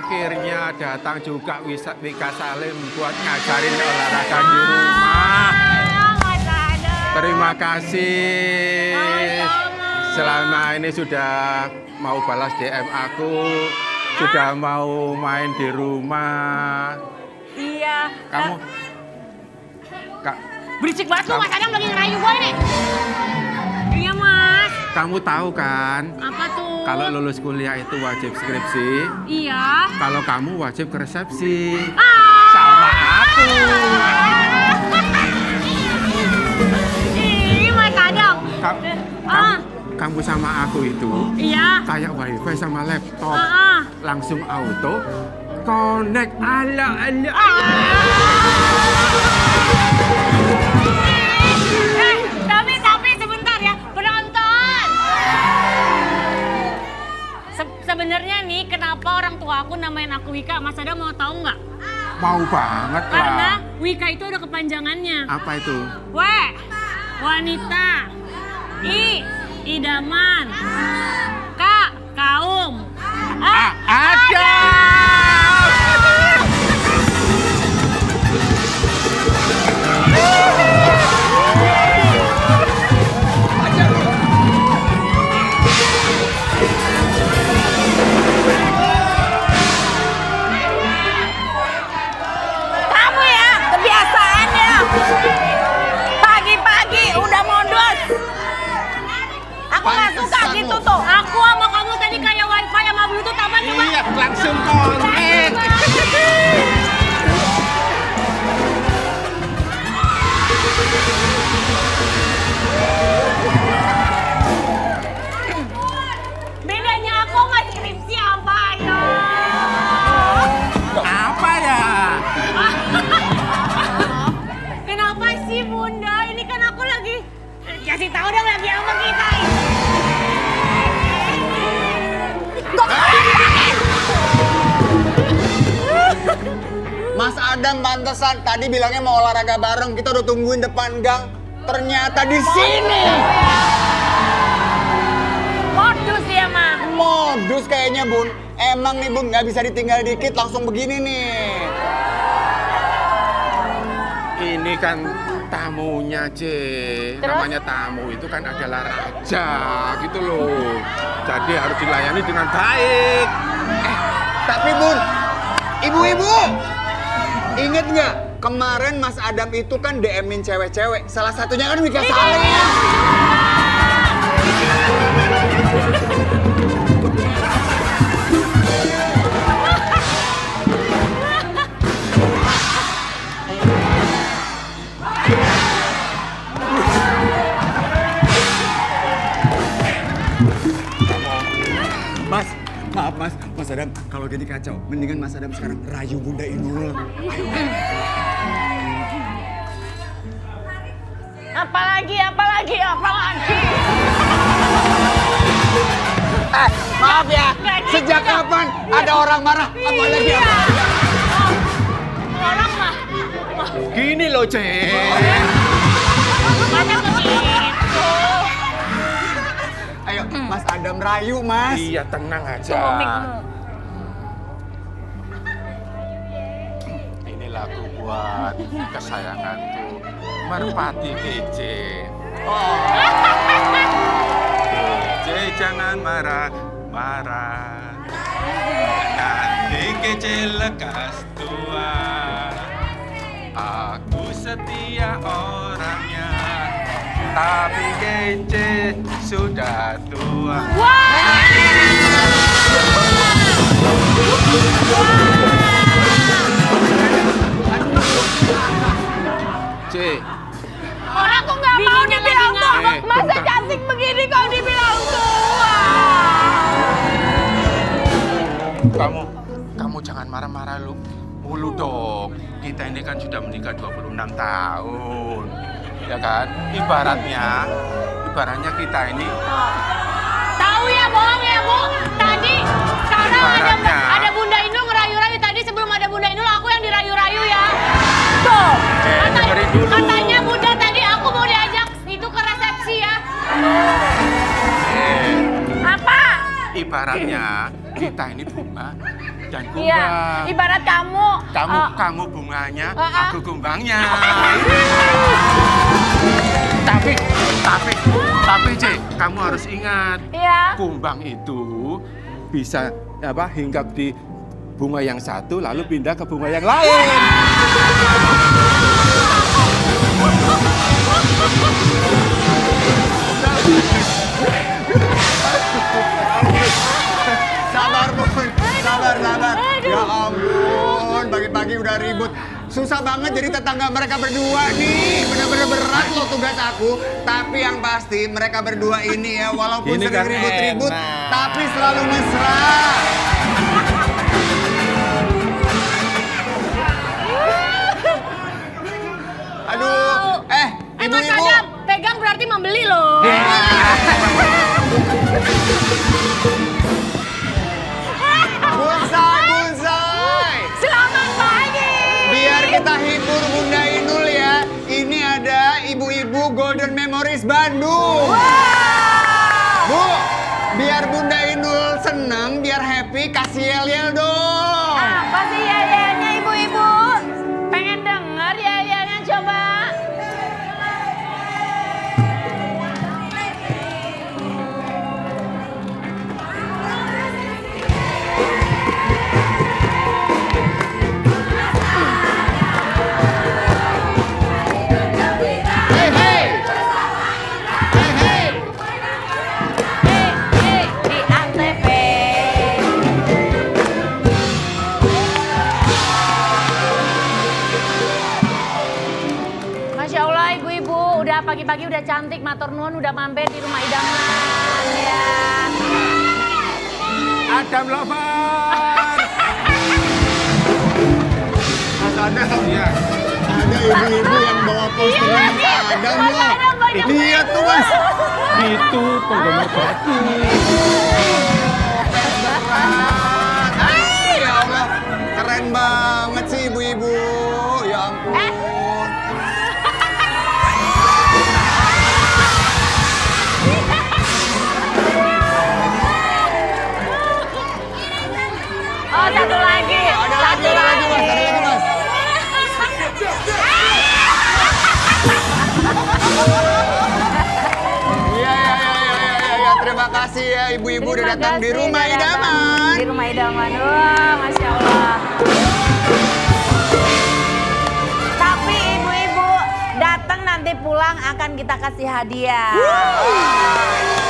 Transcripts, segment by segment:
Akhirnya datang juga Wika Salim buat ngajarin olahraga di rumah. Terima kasih. Selama ini sudah mau balas DM aku, sudah mau main di rumah. Iya. Kamu, Kak, Berisik banget lu, Mas Adam lagi ngerayu gue nih. Iya, Mas. kamu tahu kan? Apa tuh? Kalau lulus kuliah itu wajib skripsi. Iya. Kalau kamu wajib ke resepsi. Ah. Sama aku. Ih, Mas Adam. Kamu sama aku itu Iya. kayak wifi sama laptop. Langsung auto connect. Ala. Tapi sebentar ya, penonton. Sebenarnya nih, kenapa orang tua aku namain aku Wika? Mas Adam mau tahu nggak? Mau banget lah. Karena Wika itu ada kepanjangannya. Apa itu? W, wanita. I, idaman. K, kaum. Ada. Kamu ya, kebiasaannya. Pagi-pagi udah modus. Aku nggak suka gitu tuh. Aku sama kamu tadi kayak wifi sama bluetooth apa coba? Iya, langsung connect. Bedanya aku nggak skripsi apa ya? Apa ya? Kenapa sih Bunda? Ini kan aku lagi kasih tahu dong lagi sama kita. Mas Adam pantesan tadi bilangnya mau olahraga bareng, kita udah tungguin depan gang. Ternyata di sini. Modus ya, Ma. Modus kayaknya, Bun. Emang nih, Bun, nggak bisa ditinggal dikit langsung begini nih. Ini kan tamunya, C. Namanya tamu itu kan adalah raja, gitu loh. Jadi harus dilayani dengan baik. Tapi, Bun, ibu-ibu, inget nggak? Kemarin Mas Adam itu kan DM-in cewek-cewek. Salah satunya kan Wika Salim. Mas, maaf Mas Adam, kalau gini kacau. Mendingan Mas Adam sekarang rayu Bunda Inul. Apalagi. Maaf ya, sejak kapan ada orang marah? Apalagi apa? Orang mah. Gini loh, C. Banyak begitu. Ayo, Mas Adam rayu, Mas. Iya, tenang aja. Ini lagu buat kesayanganku, Merpati Kece. Kece jangan marah. Nanti Kece lekas tua. Aku setia orangnya, tapi Kece sudah tua. C. Orang kok nggak mau dibilang tua. Masa cantik begini kau dibilang tua. Kamu jangan marah-marah lu. Mulu dong. Kita ini kan sudah menikah 26 tahun. Ya kan? Ibaratnya kita ini Tahu ya, bohong ya, Bu. Tadi sekarang Ibaratnya. ada Bunda Inul ngerayu-rayu. Tadi sebelum ada Bunda Inul aku yang dirayu-rayu ya. Tuh. dengerin dulu. Katanya Bunda tadi aku mau diajak itu ke resepsi ya. Apa? ibaratnya kita ini bunga dan Iya, kumbang. ibarat kamu. Kamu bunganya, ah. aku kumbangnya. tapi Cek, kamu harus ingat, Iya. kumbang itu bisa hinggap di bunga yang satu lalu pindah ke bunga yang lain. Sabar, Bun. Sabar. Ya ampun, pagi-pagi udah ribut. Susah banget jadi tetangga mereka berdua nih. Bener-bener berat loh tugas aku. Tapi yang pasti mereka berdua ini ya, walaupun Ini sering kan ribut-ribut, enak. tapi selalu mesra. Aduh, Mas ibu-ibu. Adam, pegang berarti membeli loh. Bonsai. Selamat pagi. Biar kita hibur Bunda Inul ya. Ini ada ibu-ibu Golden Memories Bandung. Bu, biar Bunda Inul seneng, biar happy, kasih yel-yel dong. Apa sih yayanya ibu-ibu? Pengen denger yayanya coba. Di Antv. Masya Allah ibu-ibu, udah pagi-pagi udah cantik, matur nuwun udah mampir di rumah idaman ya. Adam Lover. Mas Adam, Iya. ada ibu-ibu yang bawa poster Mas Adam Mas loh. Adam banyak Lihat tuh Mas. Itu penggemar batu. Ya Allah, keren banget sih ibu-ibu. Ya ampun. Oh satu lagi. Ada lagi Mas. Iya. Terima kasih ya ibu-ibu udah Terima datang di kasih rumah udah datang idaman. Di rumah idaman, wah Masya Allah. Tapi ibu-ibu datang nanti pulang akan kita kasih hadiah.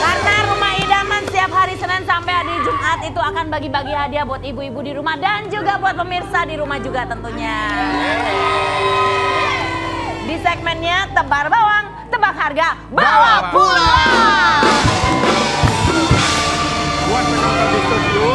Karena rumah idaman setiap hari Senin sampai hari Jumat itu akan bagi-bagi hadiah buat ibu-ibu di rumah dan juga buat pemirsa di rumah juga tentunya. Di segmennya tebar bawang, tebak harga, bawa pulang. Buat penonton di studio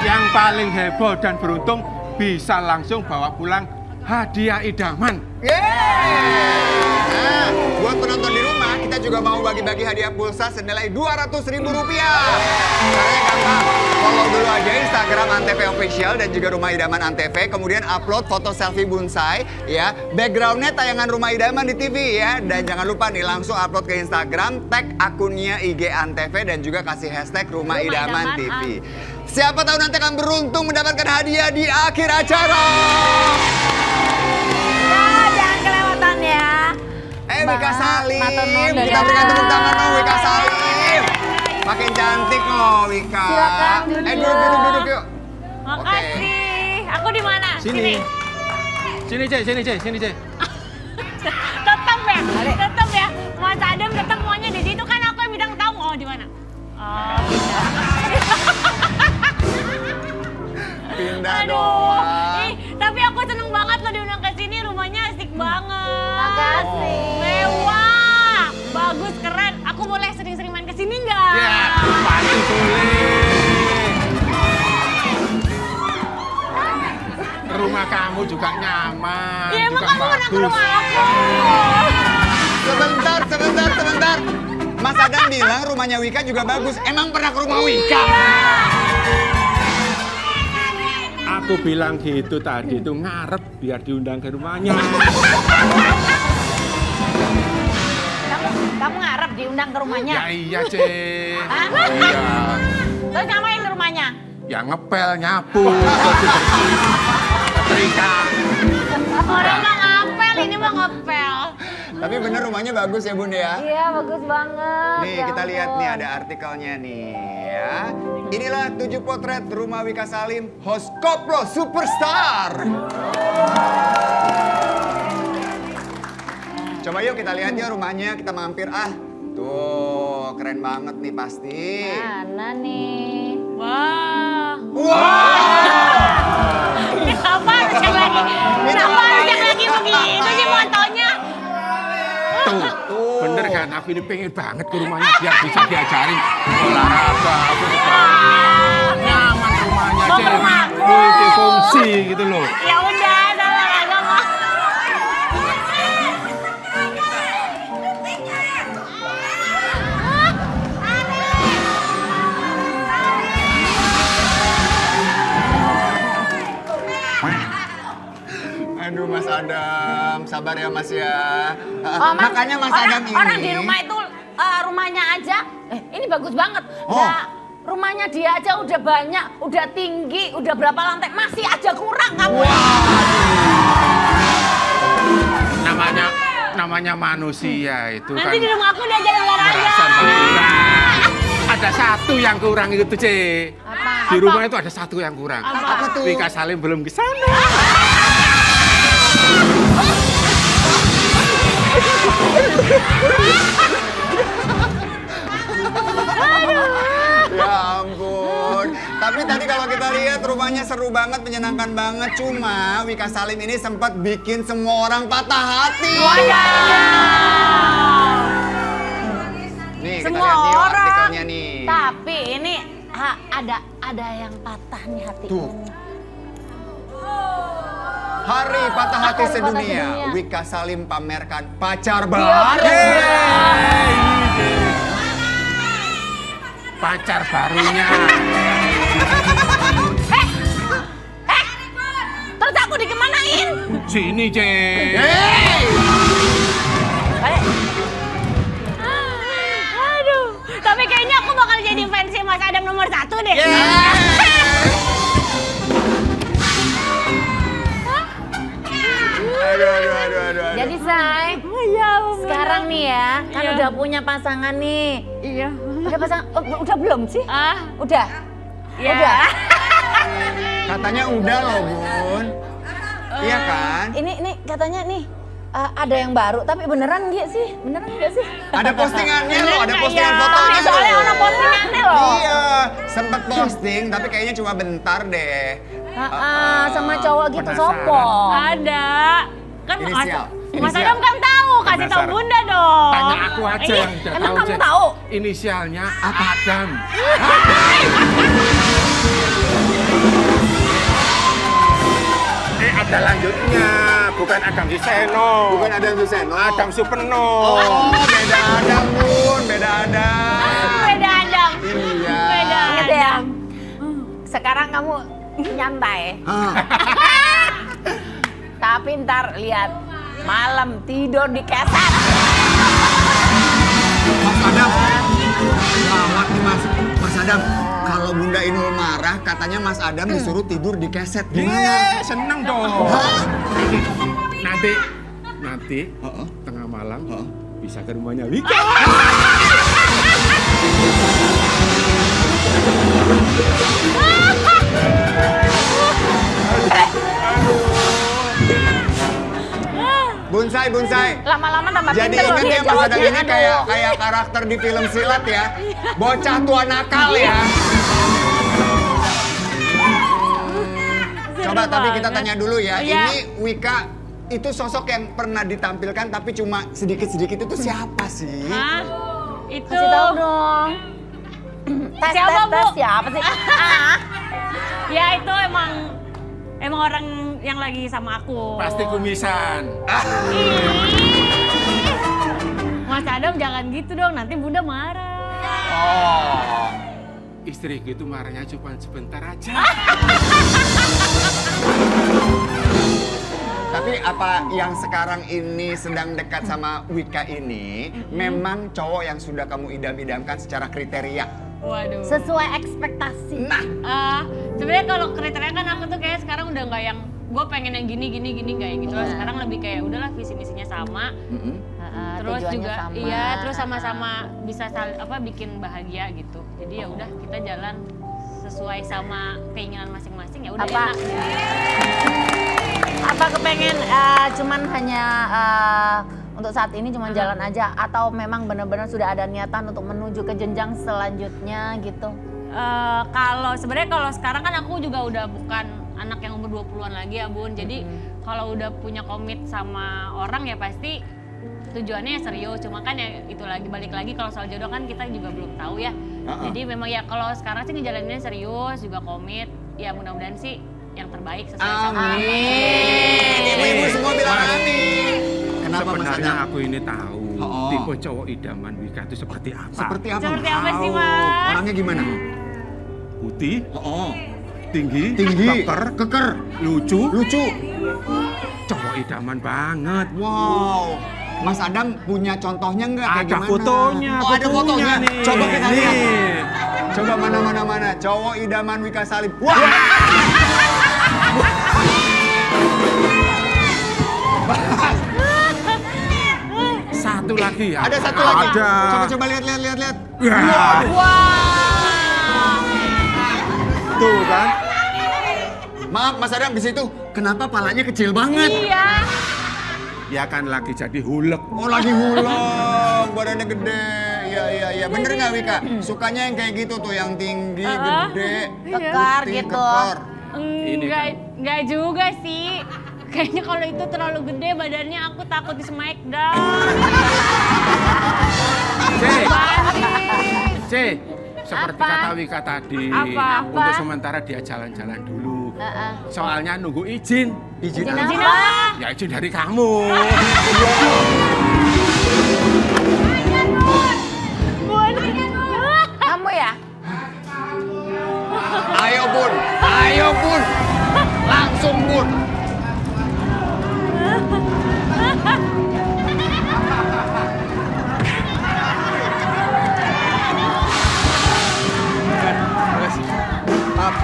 yang paling heboh dan beruntung bisa langsung bawa pulang hadiah idaman. Nah, buat penonton di rumah, kita juga mau bagi-bagi hadiah pulsa senilai Rp200.000. Caranya gampang, follow dulu aja Instagram Antv Official dan juga Rumah Idaman Antv. Kemudian upload foto selfie bonsai, ya. Backgroundnya tayangan Rumah Idaman di TV, ya. Dan jangan lupa nih, langsung upload ke Instagram, tag akunnya IG Antv dan juga kasih hashtag Rumah Idaman TV. Siapa tahu nanti akan beruntung mendapatkan hadiah di akhir acara. Nah, jangan kelewatan ya. Wika Salim, Matur nuwun dari kita berikan tepuk tangan dong Wika Anda. Salim. Makin cantik loh Wika. Silakan duduk. Duduk yuk. Makasih. Aku di mana? Sini, Cek. Tetap ya. Mas Adam tetap maunya di situ kan aku yang bidang tamu. Oh, di mana? Oh, Pindah aduh. doang. Ih, tapi aku seneng banget loh diundang ke sini. Rumahnya asik banget. Makasih. Mewah. Bagus, keren. Aku boleh sering-sering main ke sini nggak? Ya, pasti boleh. Rumah kamu juga nyaman. Ya emang juga kamu pernah ke bagus. rumah aku. Sebentar. Mas Adam bilang rumahnya Wika juga bagus. Emang pernah ke rumah Wika? Aku bilang gitu tadi itu ngarep biar diundang ke rumahnya. Kamu ngarep diundang ke rumahnya? Ya iya, Cek. Hah? Iya. Terus ngapain ke rumahnya? Ya ngepel, nyapu, bersih-bersih, setrika. Orang mah ngapel, ini mah ngepel. Tapi bener rumahnya bagus ya Bun ya? Iya, bagus banget. Nih Ya kita lihat ampun. nih ada artikelnya nih ya. Inilah 7 potret rumah Wika Salim, host Koplo Superstar. Coba yuk kita lihat ya rumahnya, kita mampir Tuh, keren banget nih pasti. Mana nih? Wah. Kenapa harus yang lagi? Kenapa harus yang lagi begitu sih motonya? Tuh, bener kan? Aku ini pengen banget ke rumahnya biar bisa diajarin olahraga, nyaman rumahnya, Mau ke rumahku. multifungsi gitu loh. Ya udah, sama agama. Aduh Mas Adam, sabar ya Mas ya. Oh, Mas, Makanya Mas Adam ini. Orang di rumah itu rumahnya aja. Ini bagus banget. Oh. Nah, rumahnya dia aja udah banyak, udah tinggi, udah berapa lantai, masih aja kurang kamu. Namanya manusia itu kan Nanti di rumah aku diajarin olahraga. merasa kurang. Ada satu yang kurang itu, C. Apa? Di rumah itu ada satu yang kurang. Apa tuh? Wika Salim belum ke sana. Ya ampun. Tapi tadi kalau kita lihat rumahnya seru banget, menyenangkan banget. Cuma Wika Salim ini sempat bikin semua orang patah hati. Nih kita Semua lihat nih orang. artikelnya nih. Tapi ini ada yang patah nih hati. Tuh. Hari patah hati Hari patah sedunia. sedunia. Wika Salim pamerkan pacar Iya, baru. Pacar barunya. Terus aku dikemanain? Sini, C. Hey! Aduh. Tapi kayaknya aku bakal jadi fansnya Mas Adam nomor 1 deh. Aduh. Jadi Say, sekarang nih ya, kan Iya. udah punya pasangan nih. Iya. Udah pasang, udah belum sih? Udah. Ya. Udah. Katanya udah loh, Bun. Iya kan? Ini katanya nih ada yang baru, tapi beneran nggak sih? Beneran nggak sih? Ada postingannya loh, ada Bener postingan nggak ya? fotonya Tapi soalnya loh. orang postingannya loh. Iya, sempet posting tapi kayaknya cuma bentar deh. Sama cowok gitu Penasaran. sopo. Ada. Kan Inisial. Mas Inisial. Adam kan tahu, kasih tahu Penasaran. Bunda dong. Tanya aku aja Iya. yang udah Emang tahu, kamu C. tahu? Inisialnya Adam. Ada lanjutnya, bukan Adam Suseno. Bukan Adam Suseno. Adam Supeno. Oh, beda Adam, Bun. Beda Adam. Beda Adam. Iya. Beda Ingat ya, Adam. sekarang kamu nyantai. Ah, Tapi ntar lihat, malam tidur di keset. Mas Adam. Gawat nih Mas. Mas Adam, kalau Bunda Inul marah, katanya Mas Adam disuruh tidur di keset. Gimana? Seneng dong. Nanti Heeh. tengah malam Heeh. bisa ke rumahnya Wika. Bunsai. Lama-lama tambah Jadi pinter loh ingat dia ya Mas Adam jawabnya. ini kayak karakter di film silat ya. Bocah tua nakal ya. Coba tapi kita tanya dulu ya. Iya. Ini Wika itu sosok yang pernah ditampilkan tapi cuma sedikit-sedikit itu siapa sih? Hah? Itu. Kasih tahu dong. Tes, Siapa, tes, Bu? tes, siapa sih? Ya itu emang orang yang lagi sama aku. Pasti kumisan. Mas Adam jangan gitu dong, nanti Bunda marah. Oh. Istriku itu marahnya cuma sebentar aja. Tapi apa yang sekarang ini sedang dekat sama Wika ini memang cowok yang sudah kamu idam-idamkan secara kriteria? Waduh. Sesuai ekspektasi. Sebenarnya kalau kriteria kan aku tuh kayak sekarang udah nggak yang gue pengen yang gini nggak yang gitu. Sekarang lebih kayak udahlah visi misinya sama. Terus Tujuannya juga sama. iya, terus sama-sama bisa bikin bahagia gitu. Jadi ya udah kita jalan sesuai sama keinginan masing-masing, ya udah Apa? enak. Apa kepengen cuman hanya untuk saat ini cuman jalan aja atau memang benar-benar sudah ada niatan untuk menuju ke jenjang selanjutnya gitu? Kalau sebenarnya kalau sekarang kan aku juga udah bukan anak yang umur 20-an lagi ya Bun. Jadi kalau udah punya komit sama orang ya pasti tujuannya ya serius. Cuma kan ya itu lagi balik lagi kalau soal jodoh kan kita juga belum tahu ya. Jadi memang ya kalau sekarang sih ngejalaninnya serius juga komit. Ya mudah-mudahan sih yang terbaik sesuai sama. Amin. Ibu-ibu semua bilang amin. Kenapa Mas Sebenarnya Adam? aku ini tahu tipe cowok idaman Wika itu seperti apa. Seperti apa? Seperti apa sih Mas? Orangnya gimana? Putih, Oh, tinggi, tinggi, keker, lucu, lucu. cowok idaman banget. Wow. Mas Adam punya contohnya nggak kayak Ada gimana? fotonya, Oh, ada fotonya. nih. Coba kita lihat. Nih. Coba mana. Cowok idaman Wika Salim. Wah. Satu lagi ya. Ada satu lagi. Ada. Coba lihat. Ya, tuh kan. Maaf Mas Adam di situ. Kenapa palanya kecil banget? Iya. Ya kan lagi jadi hulek. Oh lagi huleng, badannya gede. Iya. Bener nggak Wika? Sukanya yang kayak gitu tuh, yang tinggi, gede, Kekar putih, gitu. kekar. Ini Enggak juga sih. Kayaknya kalau itu terlalu gede badannya aku takut di smackdown. C, seperti Apa? kata Wika tadi, Apa? untuk sementara dia jalan-jalan dulu. Soalnya nunggu izin. Izin Izin apa? apa? Ya izin dari kamu. Kamu ya? Ayo bun, langsung bun. Maaf,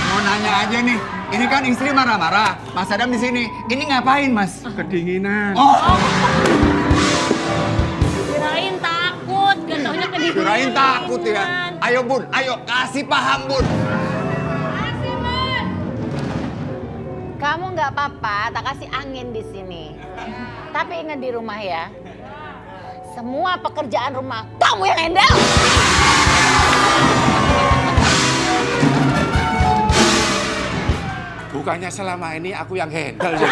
mau nanya aja nih. Ini kan istri marah-marah. Mas Adam di sini. Ini ngapain, Mas? Kedinginan. Oh, Kirain takut, gak taunya kedinginan. kirain takut ya. Ayo bun, ayo kasih paham bun. Kamu nggak apa-apa, tak kasih angin di sini. Tapi ingat di rumah ya, semua pekerjaan rumah kamu yang handle. Bukannya selama ini aku yang handle ya.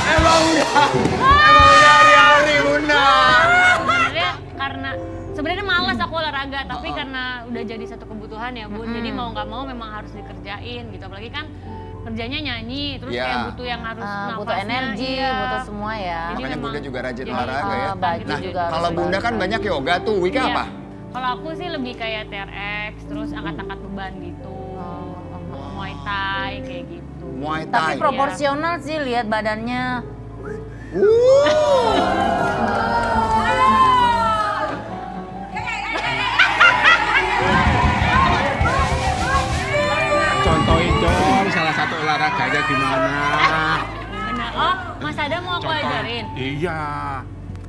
Emang udah hari-hari bunda. Sebenarnya malas aku olahraga, tapi karena udah jadi satu kebutuhan ya Bun. Jadi mau nggak mau memang harus dikerjain gitu. Apalagi kan kerjanya nyanyi, terus Iya. kayak butuh yang harus nafasnya. Butuh energi, iya. butuh semua ya. Jadi Makanya memang- bunda juga rajin jadi- olahraga ya. baju Nah, juga harus kalau bunda kan olahraga. banyak yoga tuh. Wika Iya. apa? Kalau aku sih lebih kayak TRX, terus angkat-angkat beban gitu. Muay Thai kayak gitu. Muay Tapi Thai. proporsional sih lihat badannya. Contohin dong salah satu olahraganya gimana. Benar. Oh, Mas Adam mau aku ajarin? Iya.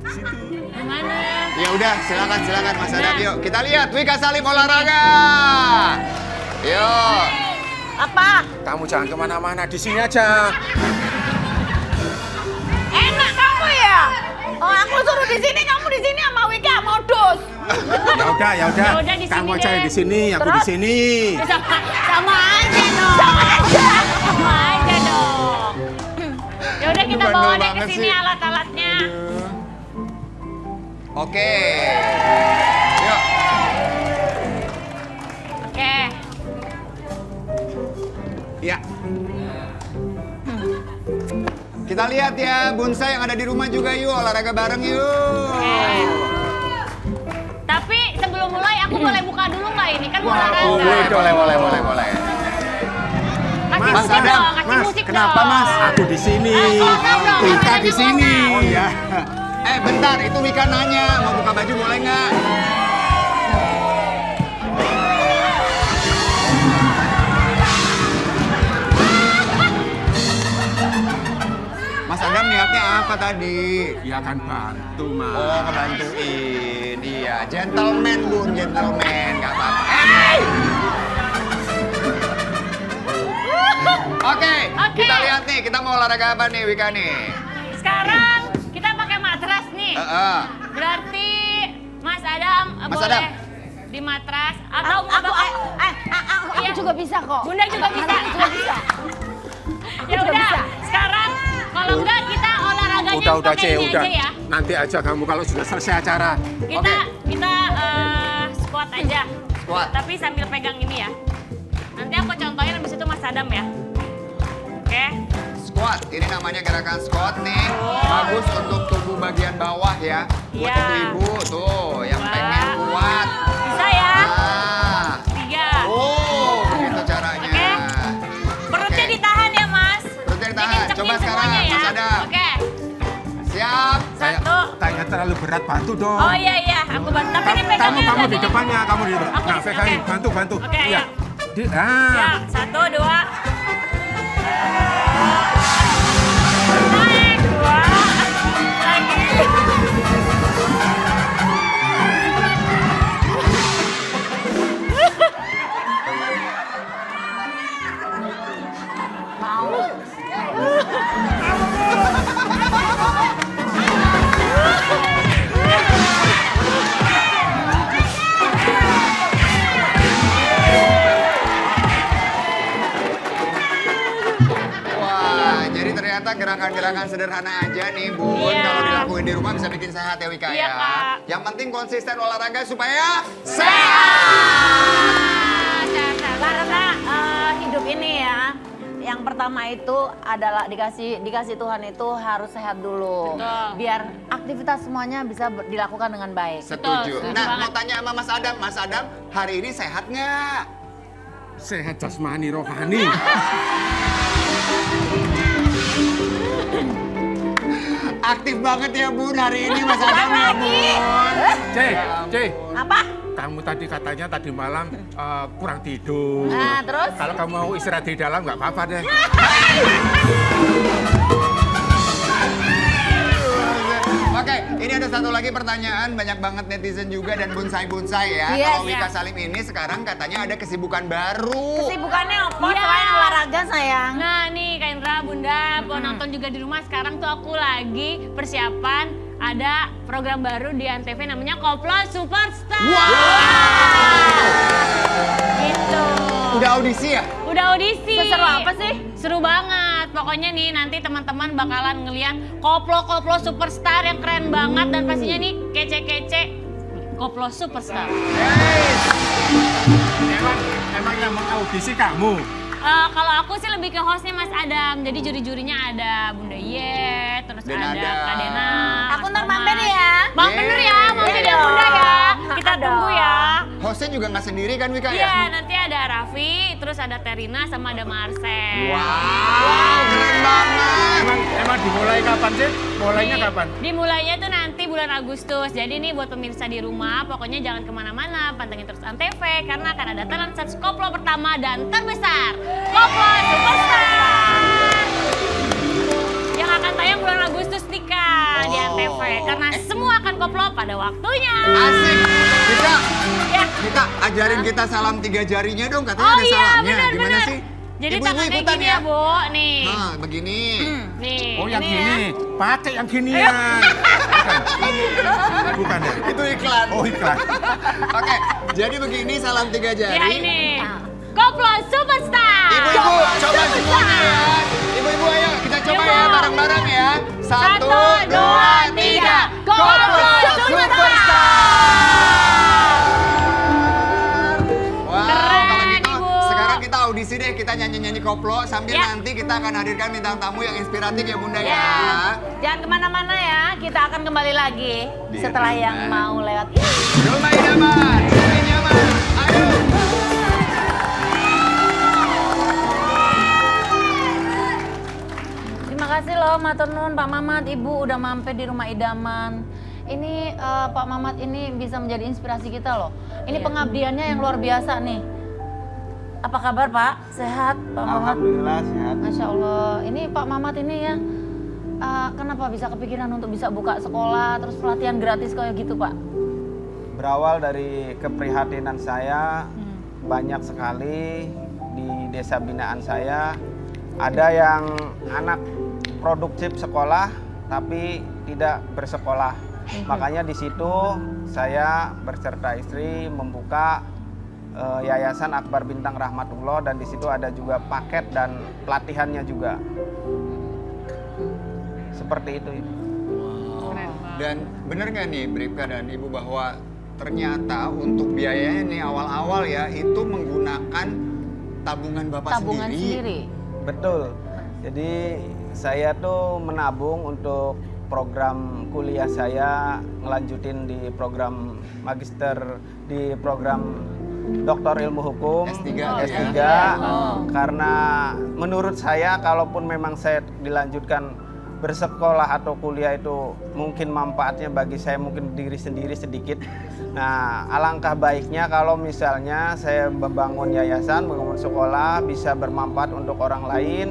Situ. Gimana? Ya udah, silakan Mas Adam. Yuk, kita lihat Wika Salim olahraga. Yuk. Apa? Kamu jangan kemana-mana, di sini aja. Enak kamu ya? Oh, aku suruh di sini, kamu di sini sama Wika modus. Ya udah. Ya udah, di Kamu sini aja yang deh. di sini, aku di Terus? sini. Sama aja dong. Sama aja dong. Ya udah kita Bandel bawa deh ke banget sini sih. alat-alatnya. Oke. Yuk. Oke. Ya. Kita lihat ya, Bunsa yang ada di rumah juga yuk, olahraga bareng yuk. Oke. Tapi sebelum mulai aku boleh buka dulu nggak ini kan mau Wah, olahraga. boleh. Mas Kasih Mas musik Adam, dong, kasih Mas, musik kenapa, dong. Mas? Aku di sini. Ngomong dong, Wika Mas di Adam sini. ngomong. Oh iya. Bentar, itu Wika nanya, mau buka baju boleh nggak? Mas Adam niatnya apa tadi? Ya kan bantu, Mas. Oh, ngebantuin. Iya, gentleman, Bun, gentleman. Nggak apa-apa. Hey! Oke, Oke. kita lihat nih, kita mau olahraga apa nih, Wika nih? Sekarang kita pakai matras nih. Berarti Mas Adam Mas boleh Adam. di matras atau mau Aku Iya. juga bisa kok. Bunda juga bisa. Ya juga udah, bisa. sekarang kalau enggak kita olahraganya Udah, pakai Ce, ini udah. aja ya. Nanti aja kamu kalau sudah selesai acara. Kita squat aja. Squat. Tapi sambil pegang ini ya. Nanti aku contohin habis itu Mas Adam ya. Oke. Squat, ini namanya gerakan squat nih. Bagus untuk tubuh bagian bawah ya. Buat Iya. ibu-ibu tuh yang Dua. pengen kuat. Bisa ya? Ah. 3. Oh, begitu caranya. Oke. Perutnya Oke. ditahan ya, Mas. Perutnya ditahan. Dikencengin Coba sekarang, semuanya ya. Mas Adam. Oke. Siap. Satu. Kayaknya terlalu berat, bantu dong. Oh iya, aku bantu. Tapi ini pegangnya kamu udah di depannya, kamu di depan. Aku Nah, di sini, pegangin, oke. bantu. Oke, Iya. ayo. Ya, 1, 2. Naik, 2. Lagi. Wah, jadi ternyata gerakan-gerakan sederhana aja nih, Bun. Iya. Kalau dilakuin di rumah bisa bikin sehat ya, Wika Iya, ya. Kak. Yang penting konsisten olahraga supaya Sehat. Karena hidup ini ya, yang pertama itu adalah dikasih Tuhan itu harus sehat dulu. Betul. Biar aktivitas semuanya bisa dilakukan dengan baik. setuju. setuju Nah, banget. mau tanya sama Mas Adam. Mas Adam, hari ini sehat nggak? Sehat jasmani rohani. Aktif banget ya, Bun, hari ini Mas Adam ya, Bun. C, Apa? kamu tadi katanya tadi malam kurang tidur. Nah, terus? Kalau kamu mau istirahat di dalam nggak apa-apa deh. Oke, ini ada satu lagi pertanyaan. Banyak banget netizen juga dan bonsai-bonsai ya. Yes, Kalau Wika ya. Salim ini sekarang katanya ada kesibukan baru. Kesibukannya apa Iya. selain olahraga sayang? Nah nih Kak Indra, Bunda, buat nonton juga di rumah sekarang tuh aku lagi persiapan ada program baru di Antv namanya Koplo Superstar. Gitu. Udah audisi ya? Udah audisi. Seseru apa sih? Seru banget. Pokoknya nih nanti teman-teman bakalan ngeliat koplo-koplo superstar yang keren banget dan pastinya nih kece-kece koplo superstar. Emang yang mengaudisi kamu? Kalau aku sih lebih ke hostnya Mas Adam. Jadi juri-jurinya ada Bunda Ye, terus Dan ada ada. Kak Dena. Aku Mas ntar Thomas. mampir ya. Mampir ya, mampir Iya ya Bunda ya. dong. Kita Ada. tunggu ya. Hostnya juga nggak sendiri kan, Wika ya? Iya, nanti ada Raffi, terus ada Terina sama ada Marcel. Wow, keren banget. Emang dimulai kapan sih? Mulainya kapan? Dimulainya tuh nanti bulan Agustus. Jadi nih buat pemirsa di rumah, pokoknya jangan kemana-mana, pantengin terus Antv karena akan ada talent search koplo pertama dan terbesar, Koplo Superstar. Yang akan tayang bulan Agustus nih Kak di Antv. Karena semua akan koplo pada waktunya. Asik. Wika, Ya. Wika, ajarin kita salam 3 jarinya dong. Katanya Oh ada iya, salamnya. Gimana benar-benar. sih? Jadi Ibu-ibu tangannya ikutan gini ya? ya, Bu. Nih. Nah, begini. Nih. Oh yang ini gini, ya. pakai yang ginian. Bukan ya? Itu iklan. Oh iklan. Oke, jadi begini salam 3 jari. Ya ini. Koplo Superstar. Ibu-ibu, coba semuanya ya. Ibu-ibu ayo kita coba Ibu. ya bareng-bareng ya. 1, 2, 3. Koplo Superstar. Wow, Keren, kalau gitu Ibu. sekarang kita audisi deh, kita nyanyi-nyanyi koplo sambil Ya. nanti kita akan hadirkan bintang tamu yang inspiratif ya Bunda ya. Ya, jangan kemana-mana ya. Kita akan kembali lagi Di setelah rumah. yang mau lewat. Rumah idaman, rumah nyaman. Ayo. Pak Mamat, Ibu udah mampir di rumah idaman. Ini Pak Mamat ini bisa menjadi inspirasi kita loh. Ini pengabdiannya yang luar biasa nih. Apa kabar Pak? Sehat Pak Mamat? Alhamdulillah sehat. Masya Allah. Ini Pak Mamat ini ya, kenapa bisa kepikiran untuk bisa buka sekolah, terus pelatihan gratis kayak gitu Pak? Berawal dari keprihatinan saya, banyak sekali di desa binaan saya, ada yang anak produktif sekolah tapi tidak bersekolah. Makanya di situ saya berserta istri membuka Yayasan Akbar Bintang Rahmatullah, dan di situ ada juga paket dan pelatihannya juga. Seperti itu. Dan bener nggak nih Bribka dan Ibu bahwa ternyata untuk biayanya nih awal-awal ya itu menggunakan tabungan Bapak Tabungan sendiri. Betul. Jadi saya tuh menabung untuk program kuliah saya, ngelanjutin di program magister, di program doktor ilmu hukum S3 S3 ya? Karena menurut saya kalaupun memang saya dilanjutkan bersekolah atau kuliah itu mungkin manfaatnya bagi saya mungkin diri sendiri sedikit. Nah, alangkah baiknya kalau misalnya saya membangun yayasan, membangun sekolah bisa bermanfaat untuk orang lain,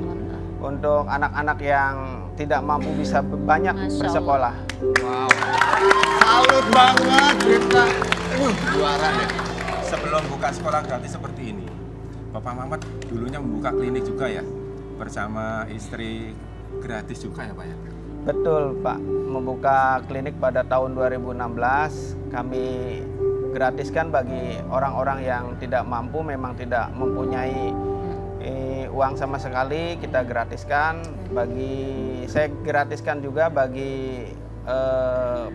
untuk anak-anak yang tidak mampu bisa banyak bersekolah. Wow. Salut banget Bribka. Aduh, juara deh. Sebelum buka sekolah gratis seperti ini, Bapak Mamat dulunya membuka klinik juga ya, bersama istri, gratis juga ya Pak ya? Betul Pak, membuka klinik pada tahun 2016 kami gratiskan bagi orang-orang yang tidak mampu, memang tidak mempunyai uang sama sekali, kita gratiskan. Saya gratiskan juga bagi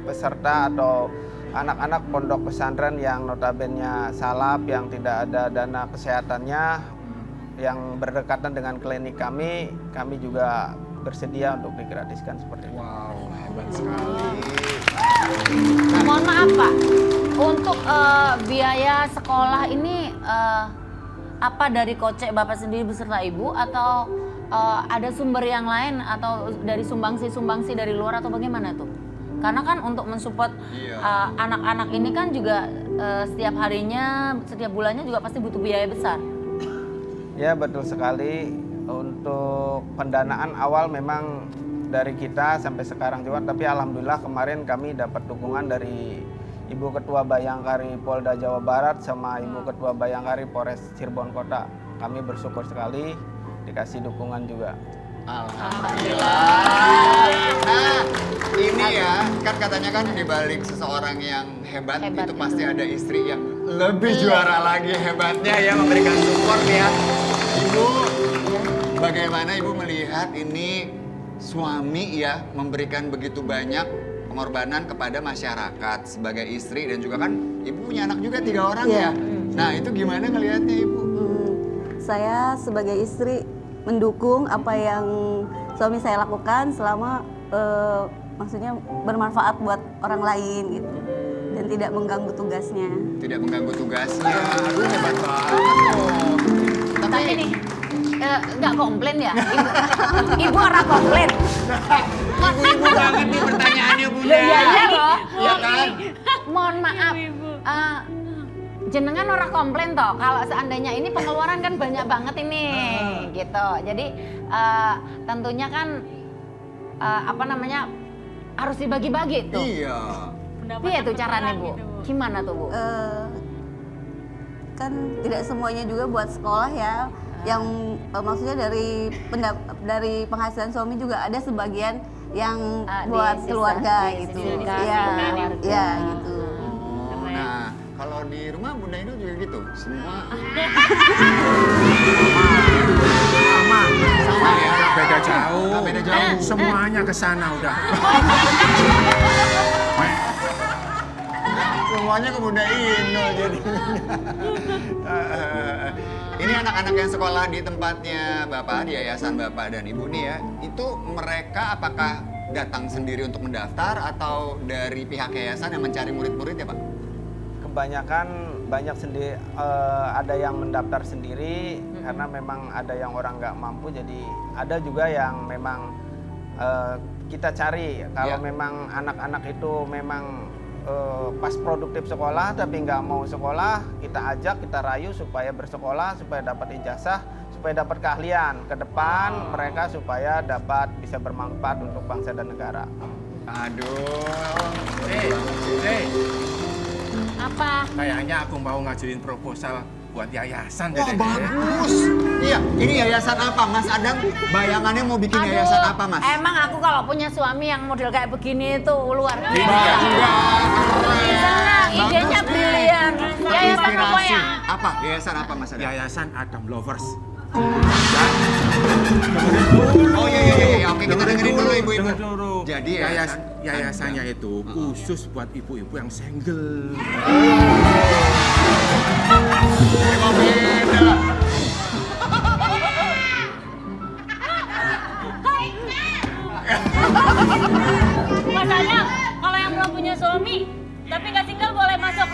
peserta atau anak-anak pondok pesantren yang notabene salaf, yang tidak ada dana kesehatannya, yang berdekatan dengan klinik kami juga bersedia untuk digratiskan seperti itu. Wow, hebat sekali. Mohon maaf Pak, untuk biaya sekolah ini apa dari kocek Bapak sendiri beserta Ibu, atau ada sumber yang lain, atau dari sumbangsi dari luar, atau bagaimana tuh? Karena kan untuk mensupport anak-anak ini kan juga setiap harinya, setiap bulannya juga pasti butuh biaya besar. Ya betul sekali. Untuk pendanaan awal memang dari kita sampai sekarang juga, tapi alhamdulillah kemarin kami dapat dukungan dari Ibu Ketua Bayangkari Polda Jawa Barat sama Ibu Ketua Bayangkari Polres Cirebon Kota. Kami bersyukur sekali dikasih dukungan juga. Alhamdulillah. Nah, ini ya, kan katanya kan di balik seseorang yang hebat itu pasti ada istri yang lebih juara lagi hebatnya ya, memberikan support ya. Ibu, bagaimana Ibu melihat ini suami ya memberikan begitu banyak pengorbanan kepada masyarakat sebagai istri, dan juga kan Ibu punya anak juga 3 orang ya. Nah, itu gimana ngelihatnya Ibu? Saya sebagai istri mendukung apa yang suami saya lakukan selama maksudnya bermanfaat buat orang lain gitu, dan tidak mengganggu tugasnya. Tidak mengganggu tugasnya. Aduh, hebat banget loh. Tapi nih, nggak komplain ya? Ibu orang komplain. Ibu-ibu banget nih pertanyaannya Bunda. Iya loh. Iya kan? Mohon maaf, jenengan orang komplain toh. Kalau seandainya ini pengeluaran kan banyak banget ini, gitu. Jadi tentunya kan harus dibagi-bagi tuh. Iya. Iya tuh caranya Bu. Gimana tuh Bu? Kan tidak semuanya juga buat sekolah ya. Yang maksudnya dari penghasilan suami juga ada sebagian yang buat keluarga gitu. Iya gitu. Nah, kalau di rumah Bunda Inul juga gitu? Semua? Sama ya? Beda jauh. Nggak beda jauh. Semuanya ke sana udah. Semuanya ke Bunda Inul jadi. Ini anak-anak yang sekolah di tempatnya Bapak, di yayasan Bapak dan Ibu nih ya, itu mereka apakah datang sendiri untuk mendaftar atau dari pihak yayasan yang mencari murid-murid ya Pak? Kebanyakan banyak sendiri, ada yang mendaftar sendiri karena memang ada yang orang nggak mampu, jadi ada juga yang memang kita cari kalau Ya. memang anak-anak itu memang pas produktif sekolah tapi nggak mau sekolah, kita ajak, kita rayu supaya bersekolah, supaya dapat ijazah, supaya dapat keahlian ke depan mereka supaya dapat bisa bermanfaat untuk bangsa dan negara. Aduh. Apa? Kayaknya aku mau ngajuin proposal buat yayasan Wah, bagus. Iya, ini yayasan apa, Mas Adam? Bayangannya mau bikin yayasan apa, Mas? Emang aku kalau punya suami yang model kayak begini itu luar biasa. Bangga. Senang, idenya brilian. Yayasan apa Inspirasi. ya? Apa? Yayasan apa, Mas Adam? Yayasan Adam Lovers. Oh iya. Oke, kita dengerin dulu ibu-ibu. Dengar dulu. Jadi yayasannya itu khusus buat ibu-ibu yang single. Emang beda. Mas Adam, kalau yang belum punya suami tapi nggak single boleh masuk.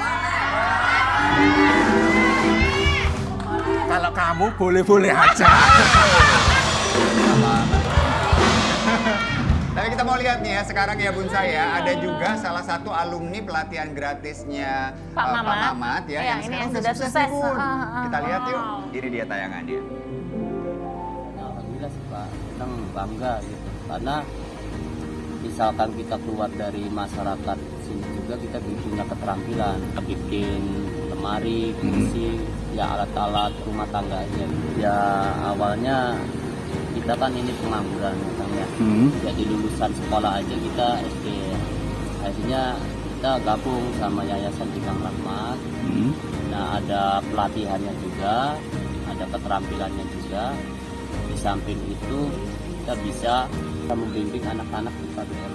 Kalau kamu boleh-boleh aja. Tapi kita mau lihat nih ya, sekarang ya Bun saya, ada juga salah satu alumni pelatihan gratisnya Pak Mamat ya, Iya, yang ini sekarang yang udah sudah sukses. Bun. Ah. Kita lihat yuk, ini dia tayangannya. Alhamdulillah sih Pak, kita bangga gitu. Karena misalkan kita keluar dari masyarakat sini juga kita punya keterampilan, kita bikin lemari, kursi, ya alat-alat rumah tangga aja. Ya awalnya kita kan ini pengangguran kan ya. Jadi lulusan sekolah aja kita SD. Akhirnya kita gabung sama Yayasan Bintang Rahmat. Nah ada pelatihannya juga, ada keterampilannya juga. Di samping itu kita bisa membimbing anak-anak di PABM.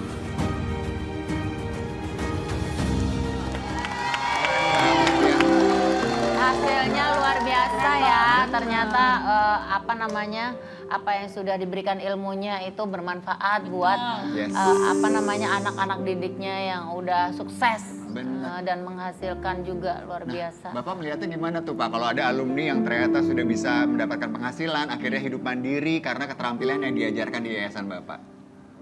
Hasilnya luar biasa ya. Ternyata apa yang sudah diberikan ilmunya itu bermanfaat buat Yes. anak-anak didiknya yang udah sukses Benar. dan menghasilkan juga luar biasa. Bapak melihatnya gimana tuh Pak, kalau ada alumni yang ternyata sudah bisa mendapatkan penghasilan, akhirnya hidup mandiri karena keterampilan yang diajarkan di yayasan Bapak?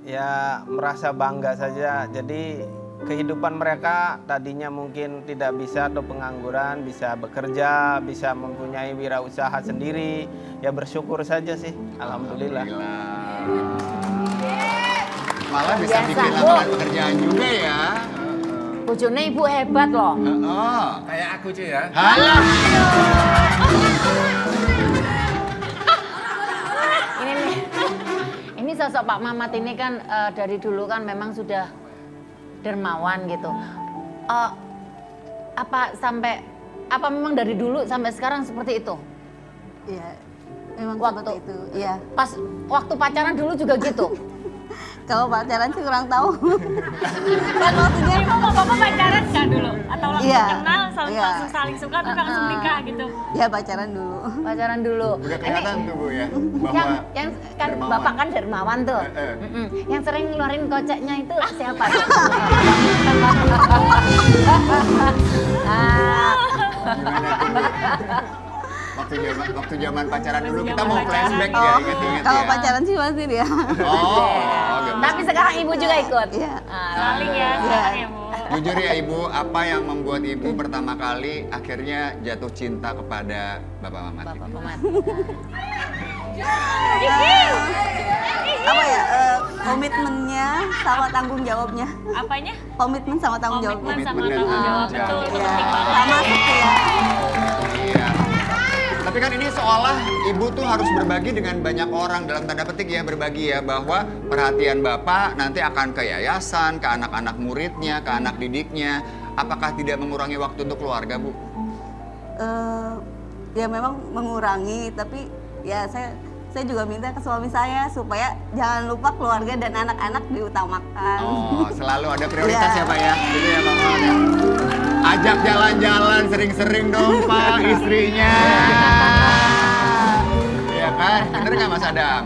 Ya merasa bangga saja. Jadi kehidupan mereka tadinya mungkin tidak bisa atau pengangguran, bisa bekerja, bisa mempunyai wirausaha sendiri. Ya bersyukur saja sih, alhamdulillah. Malah bisa Biasa, bikin Bu. lapangan pekerjaan juga ya. Bojone ibu hebat loh. Oh. Kayak aku cuy ya. Halah. Ini nih. Ini sosok Pak Mamat ini kan dari dulu kan memang sudah dermawan gitu. Apa memang dari dulu sampai sekarang seperti itu? Iya, memang Waktu- seperti itu. Iya. Pas waktu pacaran dulu juga gitu. Kalau pacaran sih kurang tahu. Kan waktunya Ibu sama bapak pacaran nggak dulu? Atau langsung Iya. kenal, Iya. langsung saling suka, terus langsung nikah gitu? ya pacaran dulu. Pacaran dulu. Udah kelihatan tuh Bu ya, bahwa yang kan dermawan. bapak kan dermawan tuh. Mm-mm. Yang sering ngeluarin koceknya itu siapa tuh? Ah, Gimana tuh, Bu? Waktu zaman pacaran dulu kita mau Zaman flashback pacaran. ya, inget-inget Kalau ya. pacaran sih masih dia. Oh, tapi sekarang ibu juga ikut. Iya. Saling ya, sekarang ya Bu. Jujur ya Ibu, apa yang membuat Ibu pertama kali akhirnya jatuh cinta kepada Bapak Mamat? Bapak Mamat. Apa ya? Komitmennya sama tanggung jawabnya. Apanya? Komitmen sama tanggung jawabnya. Komitmen sama Komitmen dan tanggung jawab, tanggung betul. Itu Iya. penting banget. Sama setia. Iya. Tapi kan ini seolah Ibu tuh harus berbagi dengan banyak orang, dalam tanda petik ya, berbagi ya, bahwa perhatian Bapak nanti akan ke yayasan, ke anak-anak muridnya, ke anak didiknya. Apakah tidak mengurangi waktu untuk keluarga, Bu? Ya memang mengurangi, tapi ya saya juga minta ke suami saya supaya jangan lupa keluarga dan anak-anak diutamakan. Oh, selalu ada prioritas Iya. ya Pak ya? Gitu ya Pak Mamat ya? Ajak jalan-jalan sering-sering dong Pak istrinya. Iya kan? Bener nggak Mas Adam?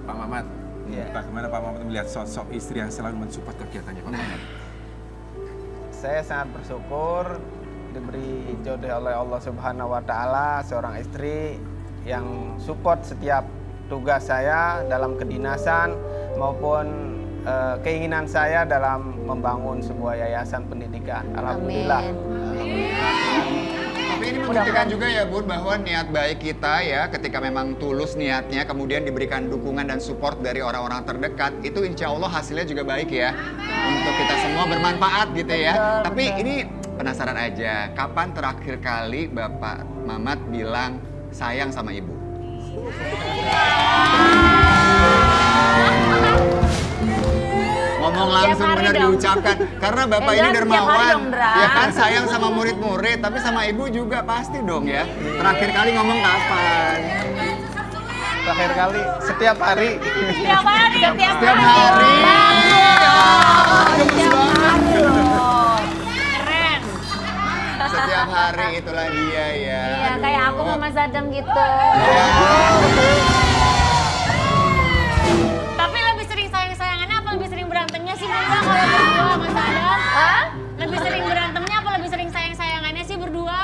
Pak Mamat, Iya. bagaimana Pak Mamat melihat sosok istri yang selalu mensupport kegiatannya Pak Mamat? Saya sangat bersyukur diberi jodoh oleh Allah Subhanahu wa taala seorang istri yang support setiap tugas saya dalam kedinasan, maupun keinginan saya dalam membangun sebuah yayasan pendidikan. Alhamdulillah. Tapi ini membuktikan juga ya Bun, bahwa niat baik kita ya ketika memang tulus niatnya, kemudian diberikan dukungan dan support dari orang-orang terdekat, itu insya Allah hasilnya juga baik ya. Untuk kita semua bermanfaat gitu ya. Tapi ini penasaran aja, kapan terakhir kali Bapak Mamat bilang sayang sama Ibu? Ngomong langsung hari benar dong. diucapkan. Karena Bapak Yang ini jelas setiap hari dermawan. dong, Dra. Ya kan sayang sama murid-murid, tapi sama Ibu juga pasti dong ya. Terakhir kali ngomong kapan? Terakhir kali setiap hari. Setiap hari. Setiap hari. Gemes banget. Keren. Setiap hari itulah dia ya. Iya, kayak aku sama Mas Adam gitu. Tapi lebih sering sayang-sayangannya apa lebih sering berantemnya sih berdua kalau berdua Mas Adam? Hah? Lebih sering berantemnya apa lebih sering sayang-sayangannya sih berdua?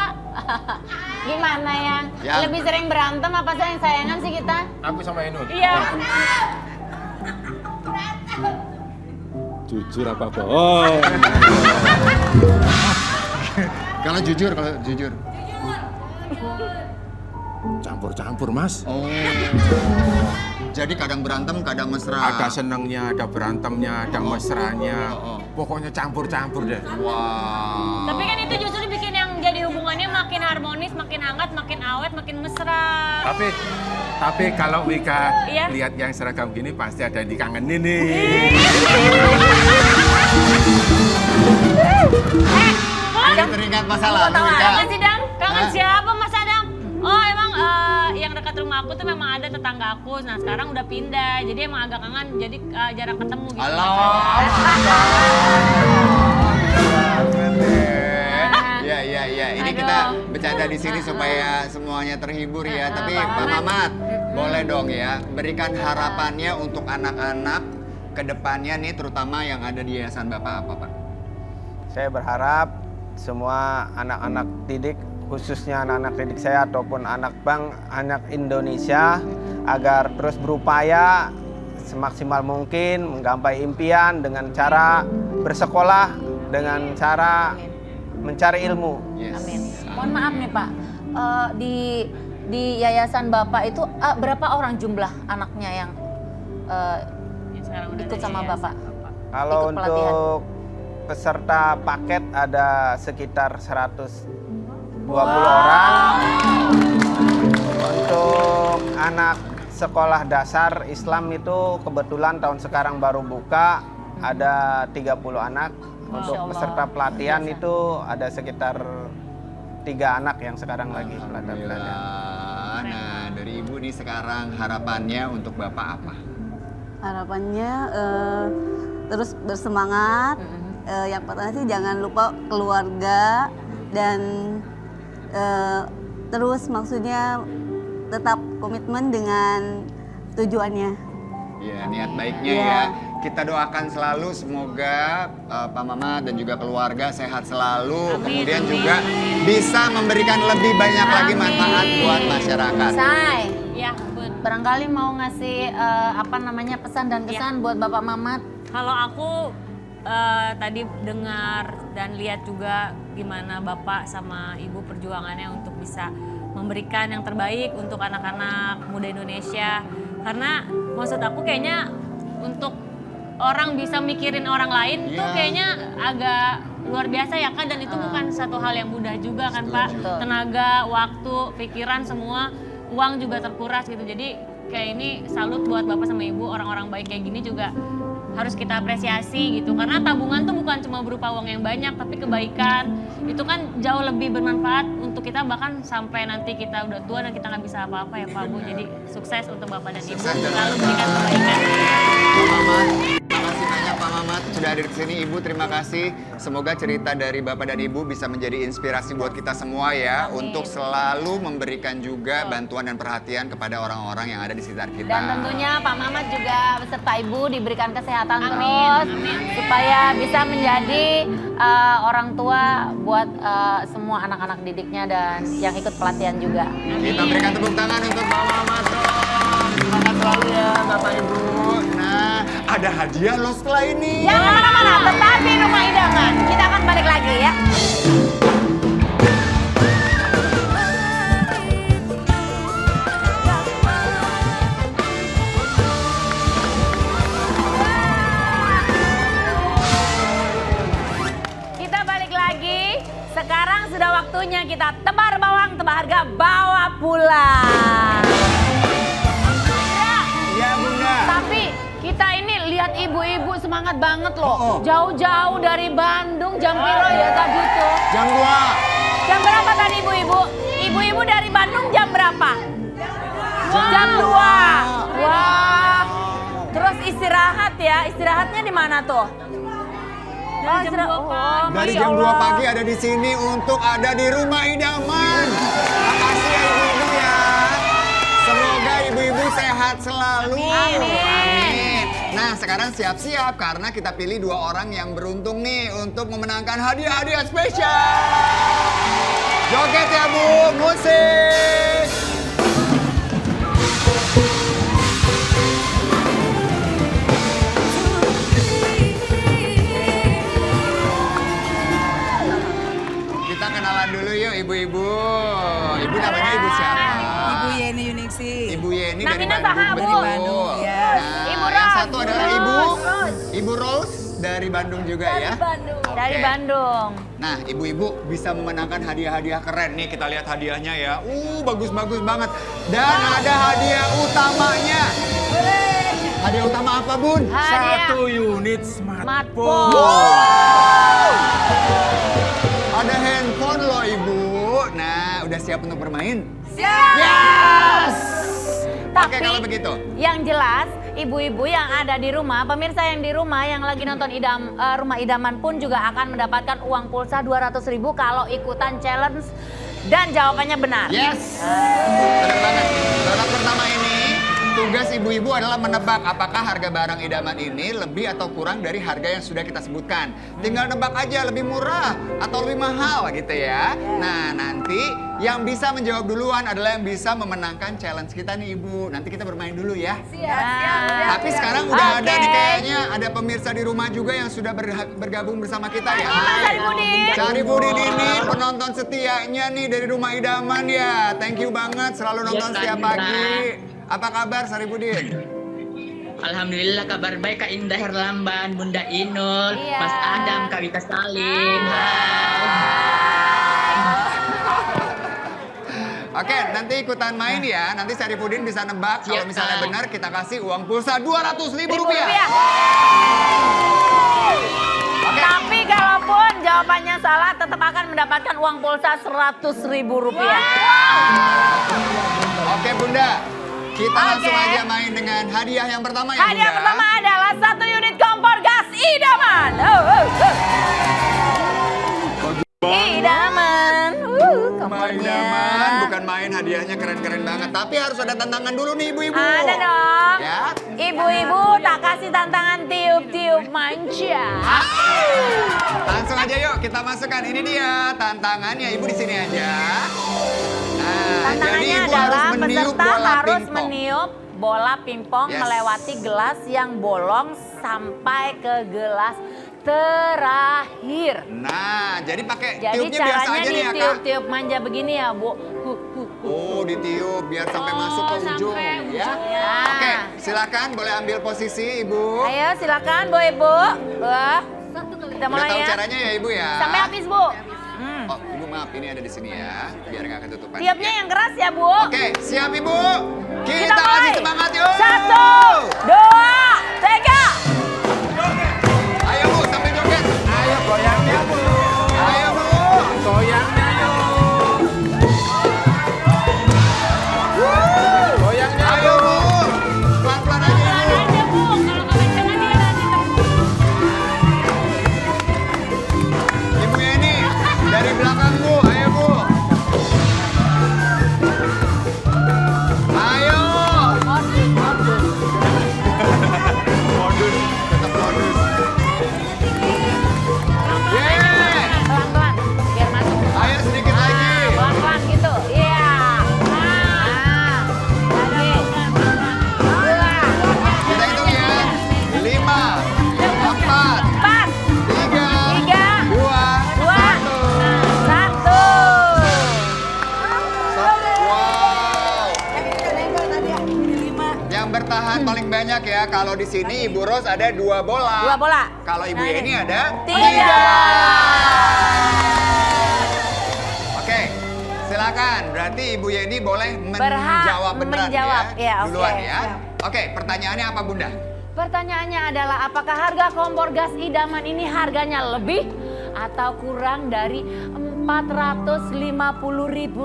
Gimana yang? Ya. Lebih sering berantem apa sayang-sayangan sih kita? Aku sama Ainun. Iya. Jujur apa bohong? Kalau jujur. Campur-campur mas. Oh. Jadi kadang berantem, kadang mesra. Ada senangnya, ada berantemnya, ada mesranya. Pokoknya campur-campur deh. Wah. Tapi kan itu justru bikin yang jadi hubungannya makin harmonis, makin hangat, makin awet, makin mesra. Tapi kalau Wika Iya. lihat yang seragam gini pasti ada yang dikangenin nih. Ada teringat masa lalu, Wika. Apa sih Dam? Kangen Hah? siapa Mas Adam? Oh emang yang dekat rumah aku tuh memang ada tetangga aku. Nah sekarang udah pindah, jadi emang agak kangen. Jadi jarang ketemu gitu. Halo. Ya. Ini kita bercanda di sini supaya semuanya terhibur ya. Tapi Pak Mamat, boleh dong ya berikan harapannya untuk anak-anak ke depannya nih, terutama yang ada di yayasan Bapak apa Pak? Saya berharap semua anak-anak didik, khususnya anak-anak didik saya ataupun anak Indonesia, agar terus berupaya semaksimal mungkin menggapai impian dengan cara bersekolah, dengan cara mencari ilmu. Yes. Amin. Mohon maaf nih Pak, di yayasan Bapak itu berapa orang jumlah anaknya yang Yang sekarang udah ikut ada sama yayasan Bapak? Kalau Ikut pelatihan. untuk peserta paket ada sekitar 120 orang. Untuk anak sekolah dasar Islam itu kebetulan tahun sekarang baru buka, ada 30 anak. Untuk Masya Allah. peserta pelatihan itu ada sekitar 3 anak yang sekarang lagi pelatihan. Alhamdulillah. Nah, dari Ibu nih sekarang harapannya untuk Bapak apa? Harapannya terus bersemangat. Yang pertama sih jangan lupa keluarga dan terus maksudnya tetap komitmen dengan tujuannya. Ya, niat baiknya Iya. ya. Kita doakan selalu semoga Pak Mamat dan juga keluarga sehat selalu. Kemudian juga bisa memberikan lebih banyak lagi manfaat buat masyarakat. Say, Ya, Bun. barangkali mau ngasih pesan dan kesan buat Bapak Mamat. Kalau aku tadi dengar dan lihat juga gimana Bapak sama Ibu perjuangannya untuk bisa memberikan yang terbaik untuk anak-anak muda Indonesia. Karena maksud aku kayaknya untuk orang bisa mikirin orang lain tuh kayaknya agak luar biasa ya kan, dan itu bukan satu hal yang mudah juga kan Pak. Betul. Tenaga, waktu, pikiran semua, uang juga terkuras gitu. Jadi kayak ini salut buat Bapak sama Ibu, orang-orang baik kayak gini juga harus kita apresiasi gitu. Karena tabungan tuh bukan cuma berupa uang yang banyak, tapi kebaikan itu kan jauh lebih bermanfaat untuk kita, bahkan sampai nanti kita udah tua dan kita nggak bisa apa-apa ya Pak Bu. Jadi sukses untuk Bapak dan Ibu, Sukses dan selalu berikan kebaikan. Pak Mamat, terima kasih banyak Pak Mamat sudah hadir di sini. Ibu terima kasih. Semoga cerita dari Bapak dan Ibu bisa menjadi inspirasi buat kita semua ya, untuk selalu memberikan juga bantuan dan perhatian kepada orang-orang yang ada di sekitar kita. Dan tentunya Pak Mamat juga beserta Ibu diberikan kesehatan Amin, terus, amin. supaya bisa menjadi orang tua buat semua anak-anak didiknya dan yang ikut pelatihan juga. Kita berikan tepuk tangan untuk Pak Mamat dong. Semangat selalu ya Bapak Ibu. Nah, ada hadiah loh setelah ini. Jangan kemana-mana, tetap di Rumah Idaman. Kita akan balik lagi ya. Kita balik lagi. Sekarang sudah waktunya kita tebar bawang, tebar harga, bawa pulang. Iya Bunda. Tapi kita ini lihat ibu-ibu semangat banget loh. Jauh-jauh dari Bandung, jam piro ya tadi tuh? Jam 2. Jam berapa tadi ibu-ibu? Ibu-ibu dari Bandung jam berapa? Jam 2. Wah. Terus istirahat ya. Istirahatnya di mana tuh? Dari jam 2 pagi. Dari Masya jam 2 Allah. pagi ada di sini untuk ada di Rumah Idaman. Makasih ya ibu-ibu ya. Semoga ibu-ibu sehat selalu. Amin. Nah sekarang siap-siap karena kita pilih 2 orang yang beruntung nih untuk memenangkan hadiah-hadiah spesial. Joget ya Bu, musik. Kita kenalan dulu yuk ibu-ibu. Ibu namanya ibu siapa? Ibu Yeni Yuningsi. Ibu Yeni dari Namanya Bandung. saha, Bu? Betul. Bandung, ya. Nah, Ibu yang Rose. satu adalah Ibu Rose dari Bandung juga ya. Dari Oke. Bandung. Nah, ibu-ibu bisa memenangkan hadiah-hadiah keren nih. Kita lihat hadiahnya ya. Bagus-bagus banget. Dan ada hadiah utamanya. Hadiah utama apa, Bun? Hadiah 1 unit smartphone. Ada handphone loh, Ibu. Nah, udah siap untuk bermain? Siap. Yes! Tapi Oke, kalau begitu. yang jelas ibu-ibu yang ada di rumah, pemirsa yang di rumah yang lagi nonton Rumah Idaman pun juga akan mendapatkan uang pulsa 200.000 kalau ikutan challenge dan jawabannya benar. Yes! Benar banget. Babak pertama ini, tugas ibu-ibu adalah menebak apakah harga barang idaman ini lebih atau kurang dari harga yang sudah kita sebutkan. Tinggal nebak aja lebih murah atau lebih mahal gitu ya. Nah, nanti yang bisa menjawab duluan adalah yang bisa memenangkan challenge kita nih Ibu. Nanti kita bermain dulu ya. Siap. Tapi sekarang udah ada Oke. nih kayaknya ada pemirsa di rumah juga yang sudah bergabung bersama kita ya. Saripudin. Saripudin ini penonton setianya nih dari Rumah Idaman ya. Thank you banget selalu nonton setiap pagi. Apa kabar Saripudin? Alhamdulillah kabar baik Kak Indah Herlamban, Bunda Inul, Iya. Mas Adam, Kak Wita Salim. Oke, nanti ikutan main ya. Nanti Saripudin bisa nebak. Kalau Siap, misalnya Kak. benar kita kasih uang pulsa 200.000 Ribu rupiah. rupiah. Oke. Tapi kalaupun jawabannya salah tetap akan mendapatkan uang pulsa 100.000 rupiah. Oke Bunda, kita langsung Oke. aja main dengan hadiah yang pertama ya Hadiah Bunda. pertama adalah 1 unit kompor gas Idaman. Idaman. Kompornya. Idaman, bukan main hadiahnya keren-keren banget. Tapi harus ada tantangan dulu nih ibu-ibu. Ada dong. Ya. Ibu-ibu tak kasih tantangan tiup-tiup manja. Langsung aja yuk kita masukkan. Ini dia tantangannya. Ibu di sini aja. Nah, Tantangannya jadi ibu adalah harus meniup peserta bola harus pingpong. meniup bola pingpong Yes. melewati gelas yang bolong sampai ke gelas terakhir. Nah, jadi pakai Jadi tiupnya biasa caranya aja nih nih ya Kak. tiup-tiup manja begini ya Bu. Oh, ditiup biar sampai masuk ke ujung ya. Ya. Oke, silakan boleh ambil posisi Ibu. Ayo silakan Bu Ibu. Wah, kita Udah mulai tahu ya. caranya ya Ibu ya. Sampai habis Bu. Oh, Ibu maaf, ini ada di sini ya, biar nggak ketutupan. Tiupnya yang keras ya Bu. Oke, siap Ibu. Kita, Kita mulai. kasih semangat yuk. 1, 2, 3. Ayo Bu, sambil joget. Ayo goyangnya Bu. Ayo Bu. Goyangnya yuk. Goyangnya Ayo Bu. Pelan-pelan aja Ibu. Aja Bu, kalau kekencangan dia nanti Ibu Yeni, dari belakang Bu. Ayo Bu. Ayo. banyak ya. Kalau di sini Ibu Ros ada 2 bola. 2 bola. Kalau Ibu Nah, Yeni ada 3. Oke, silakan. Berarti Ibu Yeni boleh Berhak menjawab beneran menjawab. ya. Ya, oke. Duluan ya. Siap. Oke, pertanyaannya apa Bunda? Pertanyaannya adalah apakah harga kompor gas idaman ini harganya lebih atau kurang dari Rp450.000, Bu?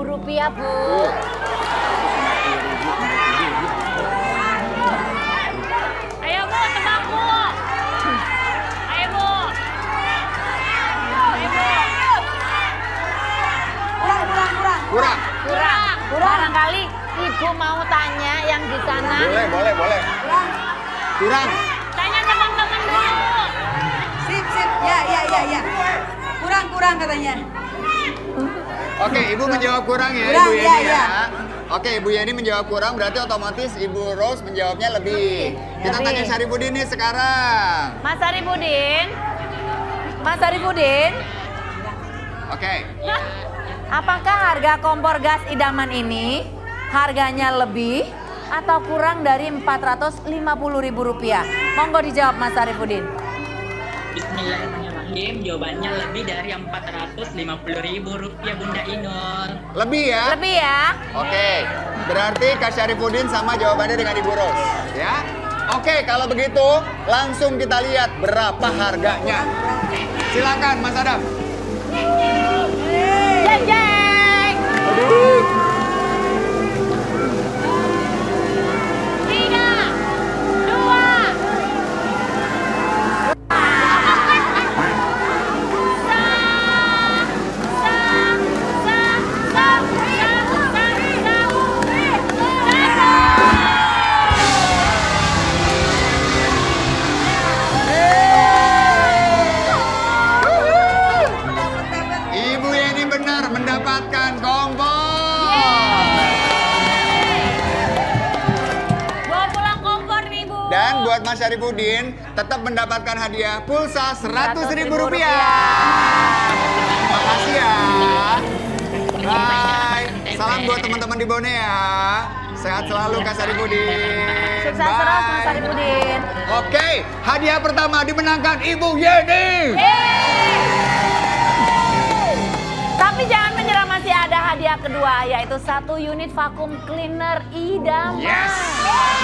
Ayo Bu, tebak Bu. Ayo Bu. Ayo Bu. Kurang. Kurang. Barangkali Ibu mau tanya yang di sana. Boleh. Kurang. Tanya teman-teman dulu. Sip. Ya. Kurang katanya. Oke, Ibu menjawab kurang ya, Kurang, Ibu Yeni ya. Oke, Ibu Yeni menjawab kurang, berarti otomatis Ibu Ros menjawabnya lebih. Kita Lebih. tanya Syarifudin nih sekarang. Mas Arifudin, Oke. apakah harga kompor gas idaman ini harganya lebih atau kurang dari Rp450.000? Monggo dijawab Mas Arifudin. Bismillahirrahmanirrahim. Jawabannya lebih dari Rp450.000 Bunda Inul. Lebih ya? Lebih ya? Oke, berarti Kak Syarifudin sama jawabannya dengan Ibu Ros, ya? Oke, kalau begitu langsung kita lihat berapa harganya. Silakan Mas Adam. Jeng jeng. Bawa pulang kompor nih Bu. Dan buat Mas Syarifudin tetap mendapatkan hadiah pulsa Rp100.000. Makasih ya. Bye. Salam buat teman-teman di Bone ya. Sehat selalu Kak Syarifudin. Sukses terus Mas Arifudin. Oke, hadiah pertama dimenangkan Ibu Yeni. Tapi jangan menyerah, masih ada hadiah kedua, yaitu 1 unit vacuum cleaner idaman. Yes.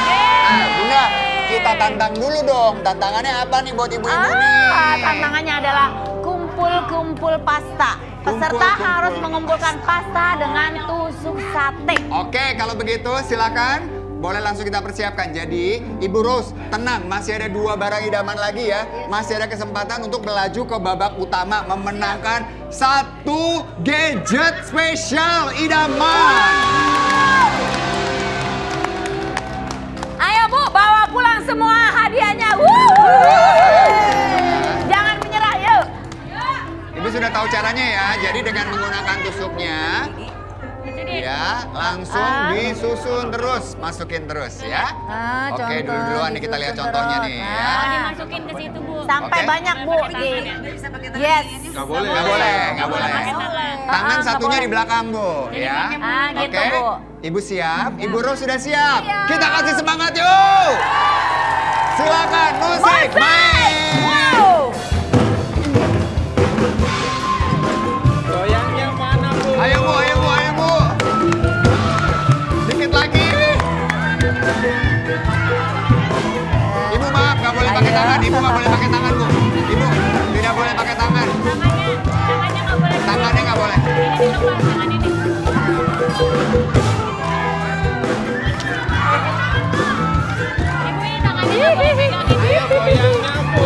Nah, Bunda, kita tantang dulu dong. Tantangannya apa nih buat ibu-ibu nih? Tantangannya adalah kumpul-kumpul pasta. Peserta Kumpul-kumpul harus mengumpulkan pasta dengan tusuk sate. Oke, kalau begitu silakan. Boleh langsung kita persiapkan. Jadi, Ibu Ros, tenang. Masih ada 2 barang idaman lagi ya. Masih ada kesempatan untuk melaju ke babak utama. Memenangkan 1 gadget spesial idaman. Ayo Bu, bawa pulang semua hadiahnya. Jangan menyerah, yuk. Ibu sudah tahu caranya ya. Jadi dengan menggunakan tusuknya, ya, langsung disusun terus, masukin terus ya. Oke, contoh, duluan nih kita lihat disusun contohnya terus. nih ya. Nah, Dimasukin ke situ Bu. sampai Oke. banyak Bu. Yes. Nggak boleh. Nggak boleh, nggak boleh. Tangan nggak satunya boleh. di belakang Bu, ya. Gitu Oke, Bu. Ibu siap, Ibu Ros sudah siap. Kita kasih semangat yuk. Silakan musik main. Wow. Goyangnya mana, Bu? Ayo Bu, ayo Bu, ayo Bu. Dikit lagi. Ibu maaf, nggak boleh pakai tangan. Ibu nggak boleh pakai tangan Bu. Ibu tidak boleh pakai tangan. Tangannya nggak boleh. Tangannya nggak boleh. Ini dilepas, tangan ini. Ibu ini tangannya nggak boleh pegang ini. Ayo goyangnya, Bu.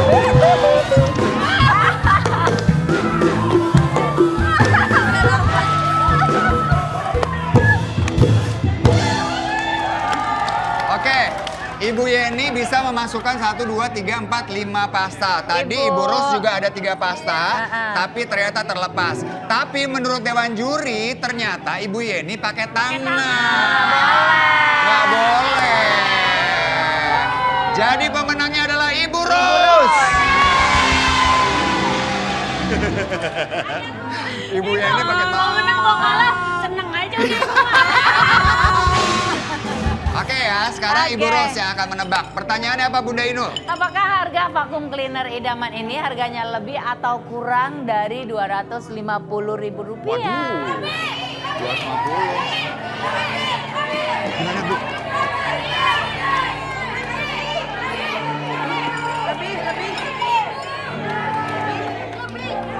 Oke, Ibu Yeni bisa memasukkan 1, 2, 3, 4, 5 pasta. Tadi Ibu Ros juga ada 3 pasta, tapi ternyata terlepas. Tapi menurut Dewan Juri, ternyata Ibu Yeni pakai tangan. Nggak boleh. Jadi pemenangnya adalah Ibu Ros. Ibu Yeni pakai Mau tangan. menang mau kalah, seneng aja udah. Oke ya, sekarang Ibu Ros yang akan menebak. Pertanyaannya apa Bunda Inul? Apakah harga vakum cleaner idaman ini harganya lebih atau kurang dari Rp250.000? Waduh. 250. Gimana Bu?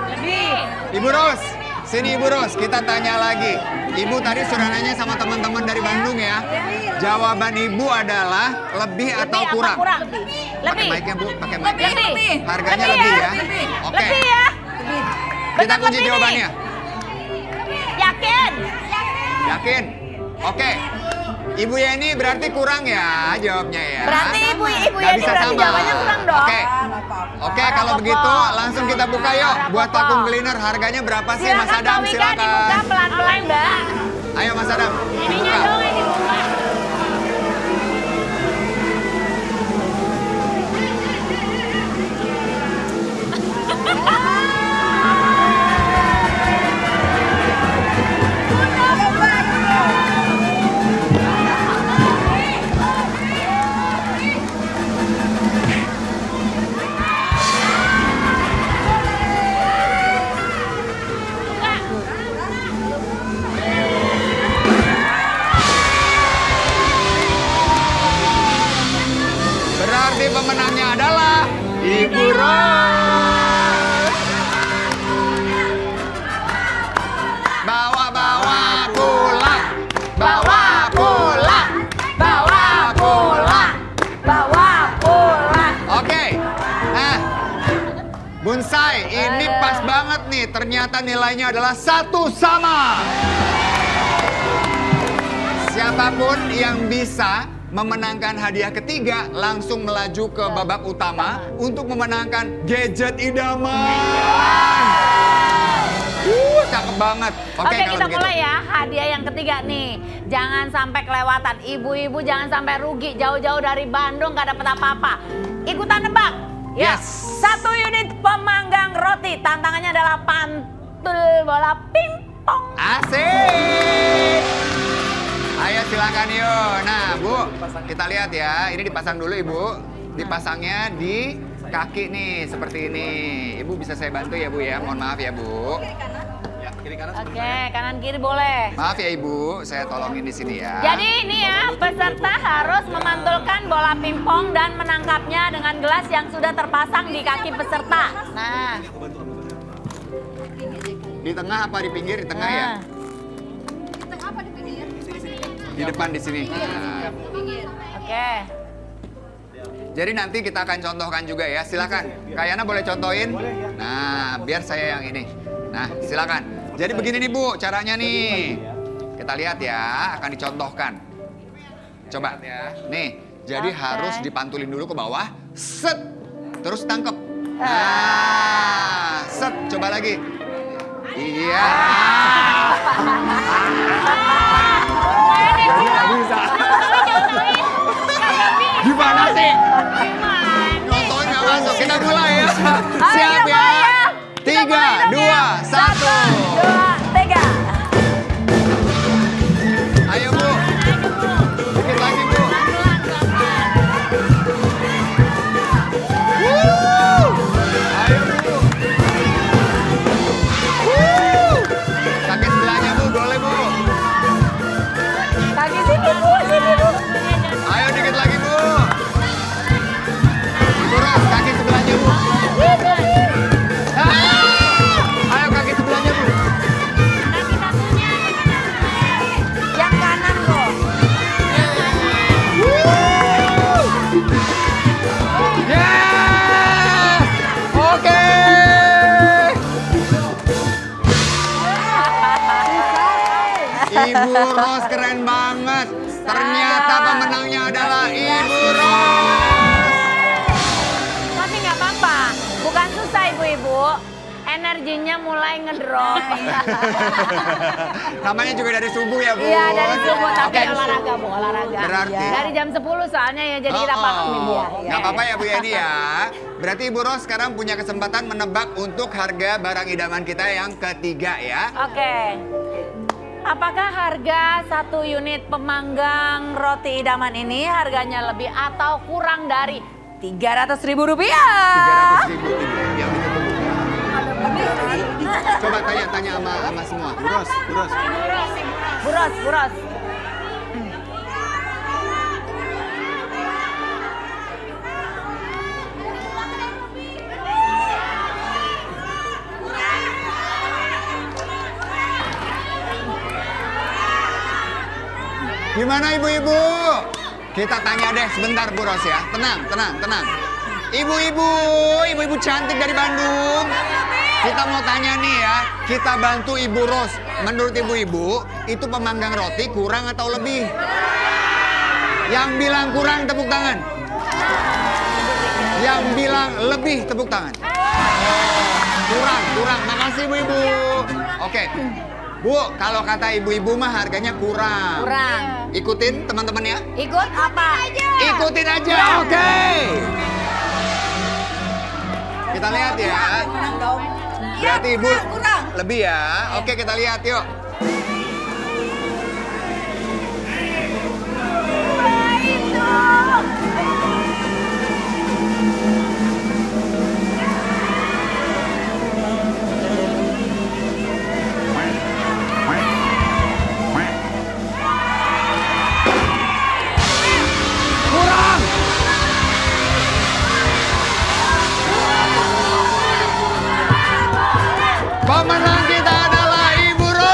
Lebih. Ibu Ros, sini Ibu Ros, kita tanya lagi. Ibu tadi sudah nanya sama teman-teman dari Bandung ya. Jawaban Ibu adalah lebih atau Lebih kurang? apa kurang? Pakai Lebih. mic-nya Bu, pakai mic-nya. Lebih. Harganya Lebih lebih ya? ya? Oke, Lebih ya? kita Benar kunci lebih jawabannya. Yakin? Yakin? Oke. Ibu Yeni berarti kurang ya jawabnya ya. Berarti ibu Nggak Yeni bisa berarti sama. jawabannya kurang dong. Oke. Oke, kalau begitu langsung kita buka yuk. Buat vakum cleaner harganya berapa sih Mas Silakan Adam? Pak Wika dibuka Silakan. pelan-pelan Mbak. Ayo Mas Adam, Ininya dibuka. dong yang dibuka. Berarti pemenangnya adalah Ibu Ros. Bawa-bawa pulang. Bawa pulang. Bawa pulang. Bawa pulang. Oke. Nah, Bunsai, ini pas banget nih. Ternyata nilainya adalah 1 sama. Siapapun yang bisa memenangkan hadiah ketiga langsung melaju ke babak utama untuk memenangkan gadget idaman. Cakep banget. Oke, kalau kita begitu. mulai ya. Hadiah yang ketiga nih. Jangan sampai kelewatan. Ibu-ibu jangan sampai rugi. Jauh-jauh dari Bandung gak dapet apa-apa. Ikutan nebak. Ya. Yes. 1 unit pemanggang roti. Tantangannya adalah pantul bola pingpong. Asik. Ayo silakan yuk. Nah Bu, kita lihat ya. Ini dipasang dulu Ibu. Dipasangnya di kaki nih, seperti ini. Ibu bisa saya bantu ya Bu ya. Mohon maaf ya Bu. Oke, kanan kiri boleh. Maaf ya Ibu, saya tolongin di sini ya. Jadi ini ya, peserta harus memantulkan bola pingpong dan menangkapnya dengan gelas yang sudah terpasang di kaki peserta. Nah, Di tengah apa di pinggir? Di tengah ya? Di depan di sini. Nah. Oke. Jadi nanti kita akan contohkan juga ya. Silakan. Kayana boleh contohin? Nah, biar saya yang ini. Nah, silakan. Jadi begini nih Bu, caranya nih. Kita lihat ya, akan dicontohkan. Coba. Nih, jadi Oke. harus dipantulin dulu ke bawah. Set. Terus tangkep. Nah, set. Coba lagi. Iya. Gimana sih? Nonton nggak masuk. Kita mulai ya. Siap ya. 3, 2, 1. 2, 3. Ayo Bu. Dikit lagi Bu. Wuh. Ayo Bu. Wuh. Kaki sebelahnya Bu, boleh Bu. Kaki sini Bu, sini Bu. Ayo dikit lagi Bu. Ibu Ros, kaki sebelahnya Bu. Ayo kaki sebelahnya Bu. Yang kanan kok. Yes! Oke. Ibu Ros keren banget. Ternyata pemenangnya adalah Ibu Ros. Tapi nggak apa-apa, bukan susah ibu-ibu. Energinya mulai ngedrop. Namanya juga dari subuh ya Bu. Iya dari subuh, tapi Oke. olahraga Bu, olahraga. Berarti- Dari jam 10 soalnya ya, jadi kita paham Ibu ya. Nggak apa-apa ya Bu Yeni ya. Berarti Ibu Ros sekarang punya kesempatan menebak untuk harga barang idaman kita yang ketiga ya. Oke. Apakah harga 1 unit pemanggang roti idaman ini harganya lebih atau kurang dari Rp300.000? 300.000 Ibu, yang ditunggu. Coba tanya sama semua. Buros. Buros. Gimana ibu-ibu? Kita tanya deh sebentar Bu Ros ya. Tenang. Ibu-ibu cantik dari Bandung. Kita mau tanya nih ya, kita bantu Ibu Ros. Menurut ibu-ibu, itu pemanggang roti kurang atau lebih? Yang bilang kurang tepuk tangan. Yang bilang lebih tepuk tangan. Kurang. Makasih ibu-ibu. Oke. Bu, kalau kata ibu-ibu mah harganya kurang. Ikutin teman-teman ya. Ikut apa? Ikutin aja, oke. Kita lihat ya. Berarti ibu lebih ya. Oke, kita lihat yuk. Pemenang kita adalah Ibu Ros.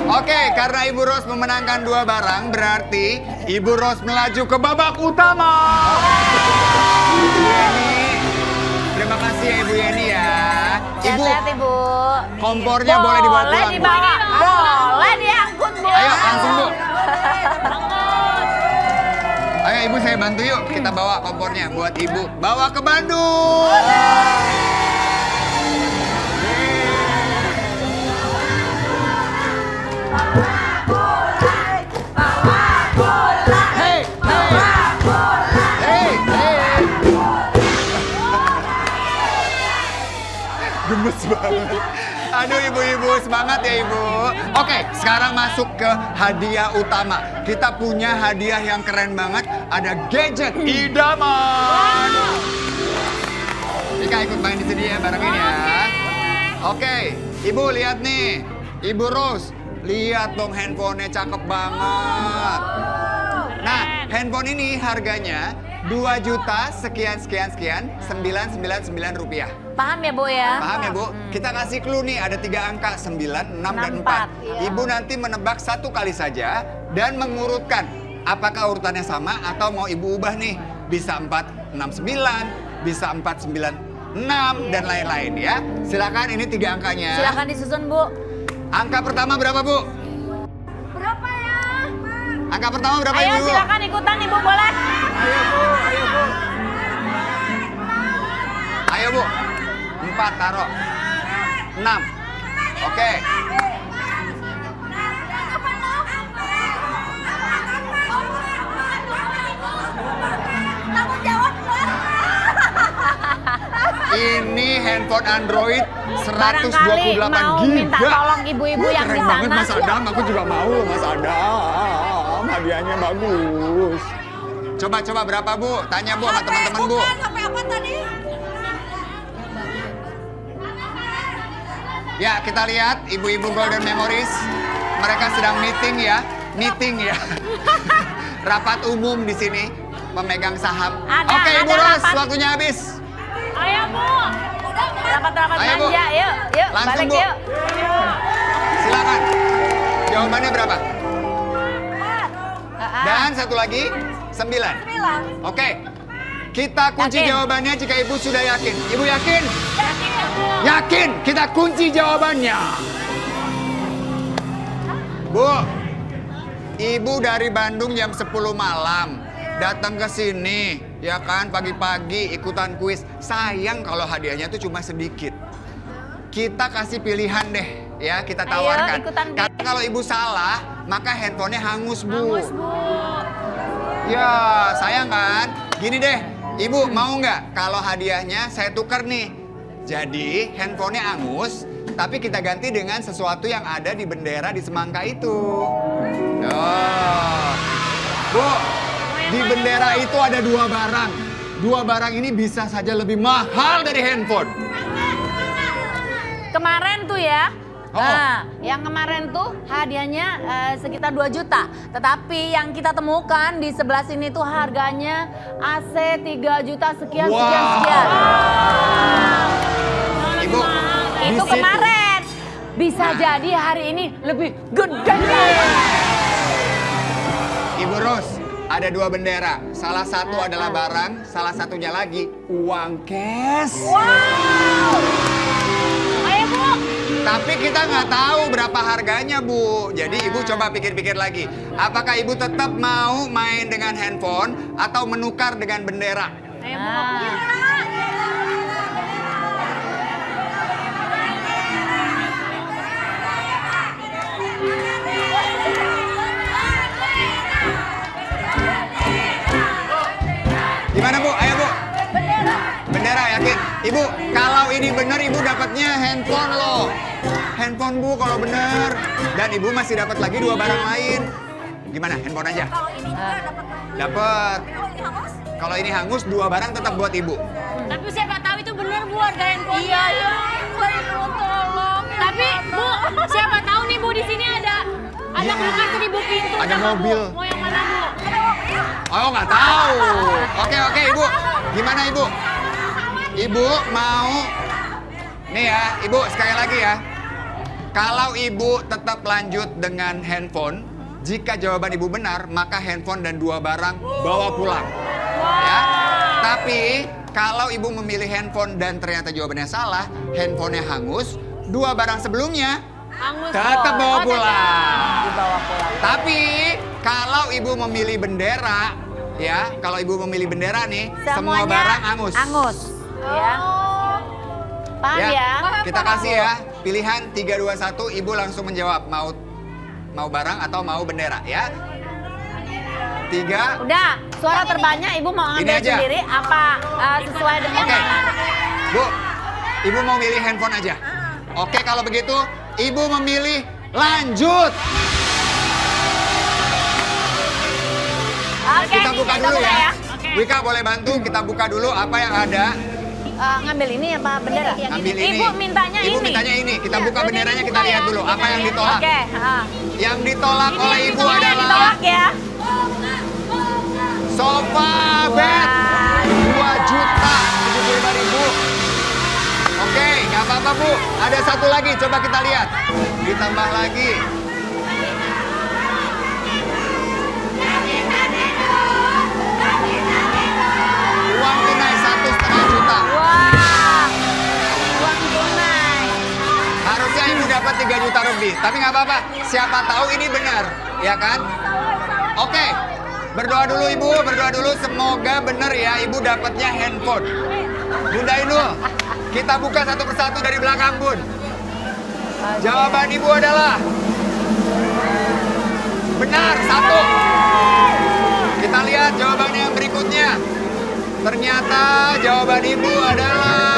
Oke, karena Ibu Ros memenangkan 2 barang, berarti Ibu Ros melaju ke babak utama. Ibu Yeni, terima kasih ya Ibu Yeni ya. Ibu, Sehat, Ibu. kompornya boleh dibawa pulang, Bu. Boleh diangkut, Bu. Ayo langsung Bu. Ayo ibu saya bantu yuk, kita bawa kompornya buat ibu. Bawa ke Bandung. Gemes banget. Aduh ibu-ibu, semangat ya ibu. Oke, sekarang masuk ke hadiah utama. Kita punya hadiah yang keren banget. Ada gadget idaman. Ika ikut main di sini ya, barengin ya. Oke, ibu lihat nih. Ibu Ros, lihat dong handphonenya cakep banget. Nah, handphone ini harganya 2 juta sekian 999 rupiah. Paham ya, Bu ya? Paham ya Bu? Kita kasih clue nih, ada 3 angka, 9, 6, dan 4. Ibu nanti menebak 1 kali saja dan mengurutkan. Apakah urutannya sama atau mau ibu ubah nih? Bisa 469, bisa 496, dan lain-lain ya. Silakan, ini 3 angkanya. Silakan disusun, Bu. Angka pertama berapa Bu? Berapa ya? Angka pertama berapa Ayo Ibu? silakan ikutan, Ibu, boleh? Ayo Bu. 4 taruh. 6. Oke. Ini handphone Android 128 Barangkali mau minta giga. tolong ibu-ibu yang di Keren banget sana. Mas Adam, aku juga mau loh Mas Adam. Hadiahnya bagus. Coba berapa Bu? Tanya Bu sama teman-teman Bu. Sampai apa tadi? Ya, kita lihat ibu-ibu Golden Memories. Mereka sedang meeting ya. Rapat umum di sini, memegang saham. Oke, Ibu Ros, waktunya habis. Ayo, Bu. Rapat-rapat Ayo, Bu. manja, yuk. Langsung, Balik Bu. yuk. Silakan. Jawabannya berapa? Dan satu lagi, 9. Oke. Kita kunci Yakin? jawabannya jika Ibu sudah yakin. Ibu yakin? Yakin. Kita kunci jawabannya. Bu, Ibu dari Bandung jam 10 malam. Datang ke sini, ya kan, pagi-pagi ikutan kuis. Sayang kalau hadiahnya tuh cuma sedikit. Kita kasih pilihan deh, ya, kita tawarkan. ikutan kuis. Karena kalau Ibu salah, maka handphonenya hangus, Bu. Hangus, Bu. Ya, sayang kan? Gini deh, Ibu mau nggak kalau hadiahnya saya tukar nih. Jadi handphonenya angus, tapi kita ganti dengan sesuatu yang ada di bendera di semangka itu. Oh. Bu, di bendera itu ada 2 barang. 2 barang ini bisa saja lebih mahal dari handphone. Kemarin tuh ya, Oh. nah, yang kemarin tuh hadiahnya sekitar 2 juta. Tetapi yang kita temukan di sebelah sini tuh harganya AC 3 juta sekian, Wow. sekian. Ibu, di Itu situ- kemarin. Bisa jadi hari ini lebih gede. Ibu Ros, ada 2 bendera. Salah satu adalah barang, salah satunya lagi uang cash. Ayo Bu. Tapi kita nggak tahu berapa harganya, Bu. Jadi Ibu coba pikir-pikir lagi. Apakah Ibu tetap mau main dengan handphone atau menukar dengan bendera? Ayo Bu. Gimana Bu? Ayo Bu. Bendera yakin? Ibu, kalau ini benar Ibu dapatnya handphone loh. Handphone Bu kalau benar. Dan Ibu masih dapat lagi 2 barang lain. Gimana? Handphone aja? Dapat. Kalau ini hangus 2 barang tetap buat Ibu. Tapi siapa tahu itu benar Bu harga handphonenya. Iya. Tolong. Tapi Bu, siapa tahu nih Bu di sini ada kulkas 1000 pintu. Ada sama mobil. Bu. Mau yang mana Bu? Oh nggak tahu. Oke Ibu. Gimana Ibu? Ibu mau? Nih ya Ibu sekali lagi ya. Kalau Ibu tetap lanjut dengan handphone, jika jawaban Ibu benar, maka handphone dan 2 barang bawa pulang. Ya. Tapi kalau Ibu memilih handphone dan ternyata jawabannya salah, handphonenya hangus, 2 barang sebelumnya Angus tetap Boy. bawa Oh, pulang. Dibawa pulang. Tapi kalau Ibu memilih bendera, ya, kalau Ibu memilih bendera nih, semua Semuanya barang angus. Angus. Ya. Paham ya? Kita kasih ya pilihan 3, 2, 1, Ibu langsung menjawab mau barang atau mau bendera ya. 3. Udah, suara terbanyak Ibu mau Ini ngambil aja. sendiri apa sesuai dengan Oke. Bu, Ibu mau milih handphone aja. Oke, kalau begitu Ibu memilih lanjut. Oke, Kita ini buka kita dulu buka ya. Oke. Wika boleh bantu kita buka dulu apa yang ada. Ngambil ini apa bendera? Ambil ini. Ibu mintanya Ibu ini. mintanya ini. Kita buka benderanya, kita dibuka lihat ya. dulu apa yang ditolak. Oke. Yang ditolak Ini oleh yang Ibu ditolak, adalah Ditolak ya. sofa bed 2.075.000. Oke, nggak apa-apa Bu. Ada satu lagi, coba kita lihat. Ditambah lagi. Uang tunai 1,5 juta. Wah. Uang tunai. Harusnya Ibu dapat 3 juta lebih, tapi nggak apa-apa. Siapa tahu ini benar, ya kan? Oke, berdoa dulu Ibu, berdoa dulu. Semoga benar ya Ibu dapatnya handphone. Bunda Inul, kita buka satu persatu dari belakang Bun. Jawaban Ibu adalah benar, 1. Kita lihat jawabannya yang berikutnya. Ternyata jawaban Ibu adalah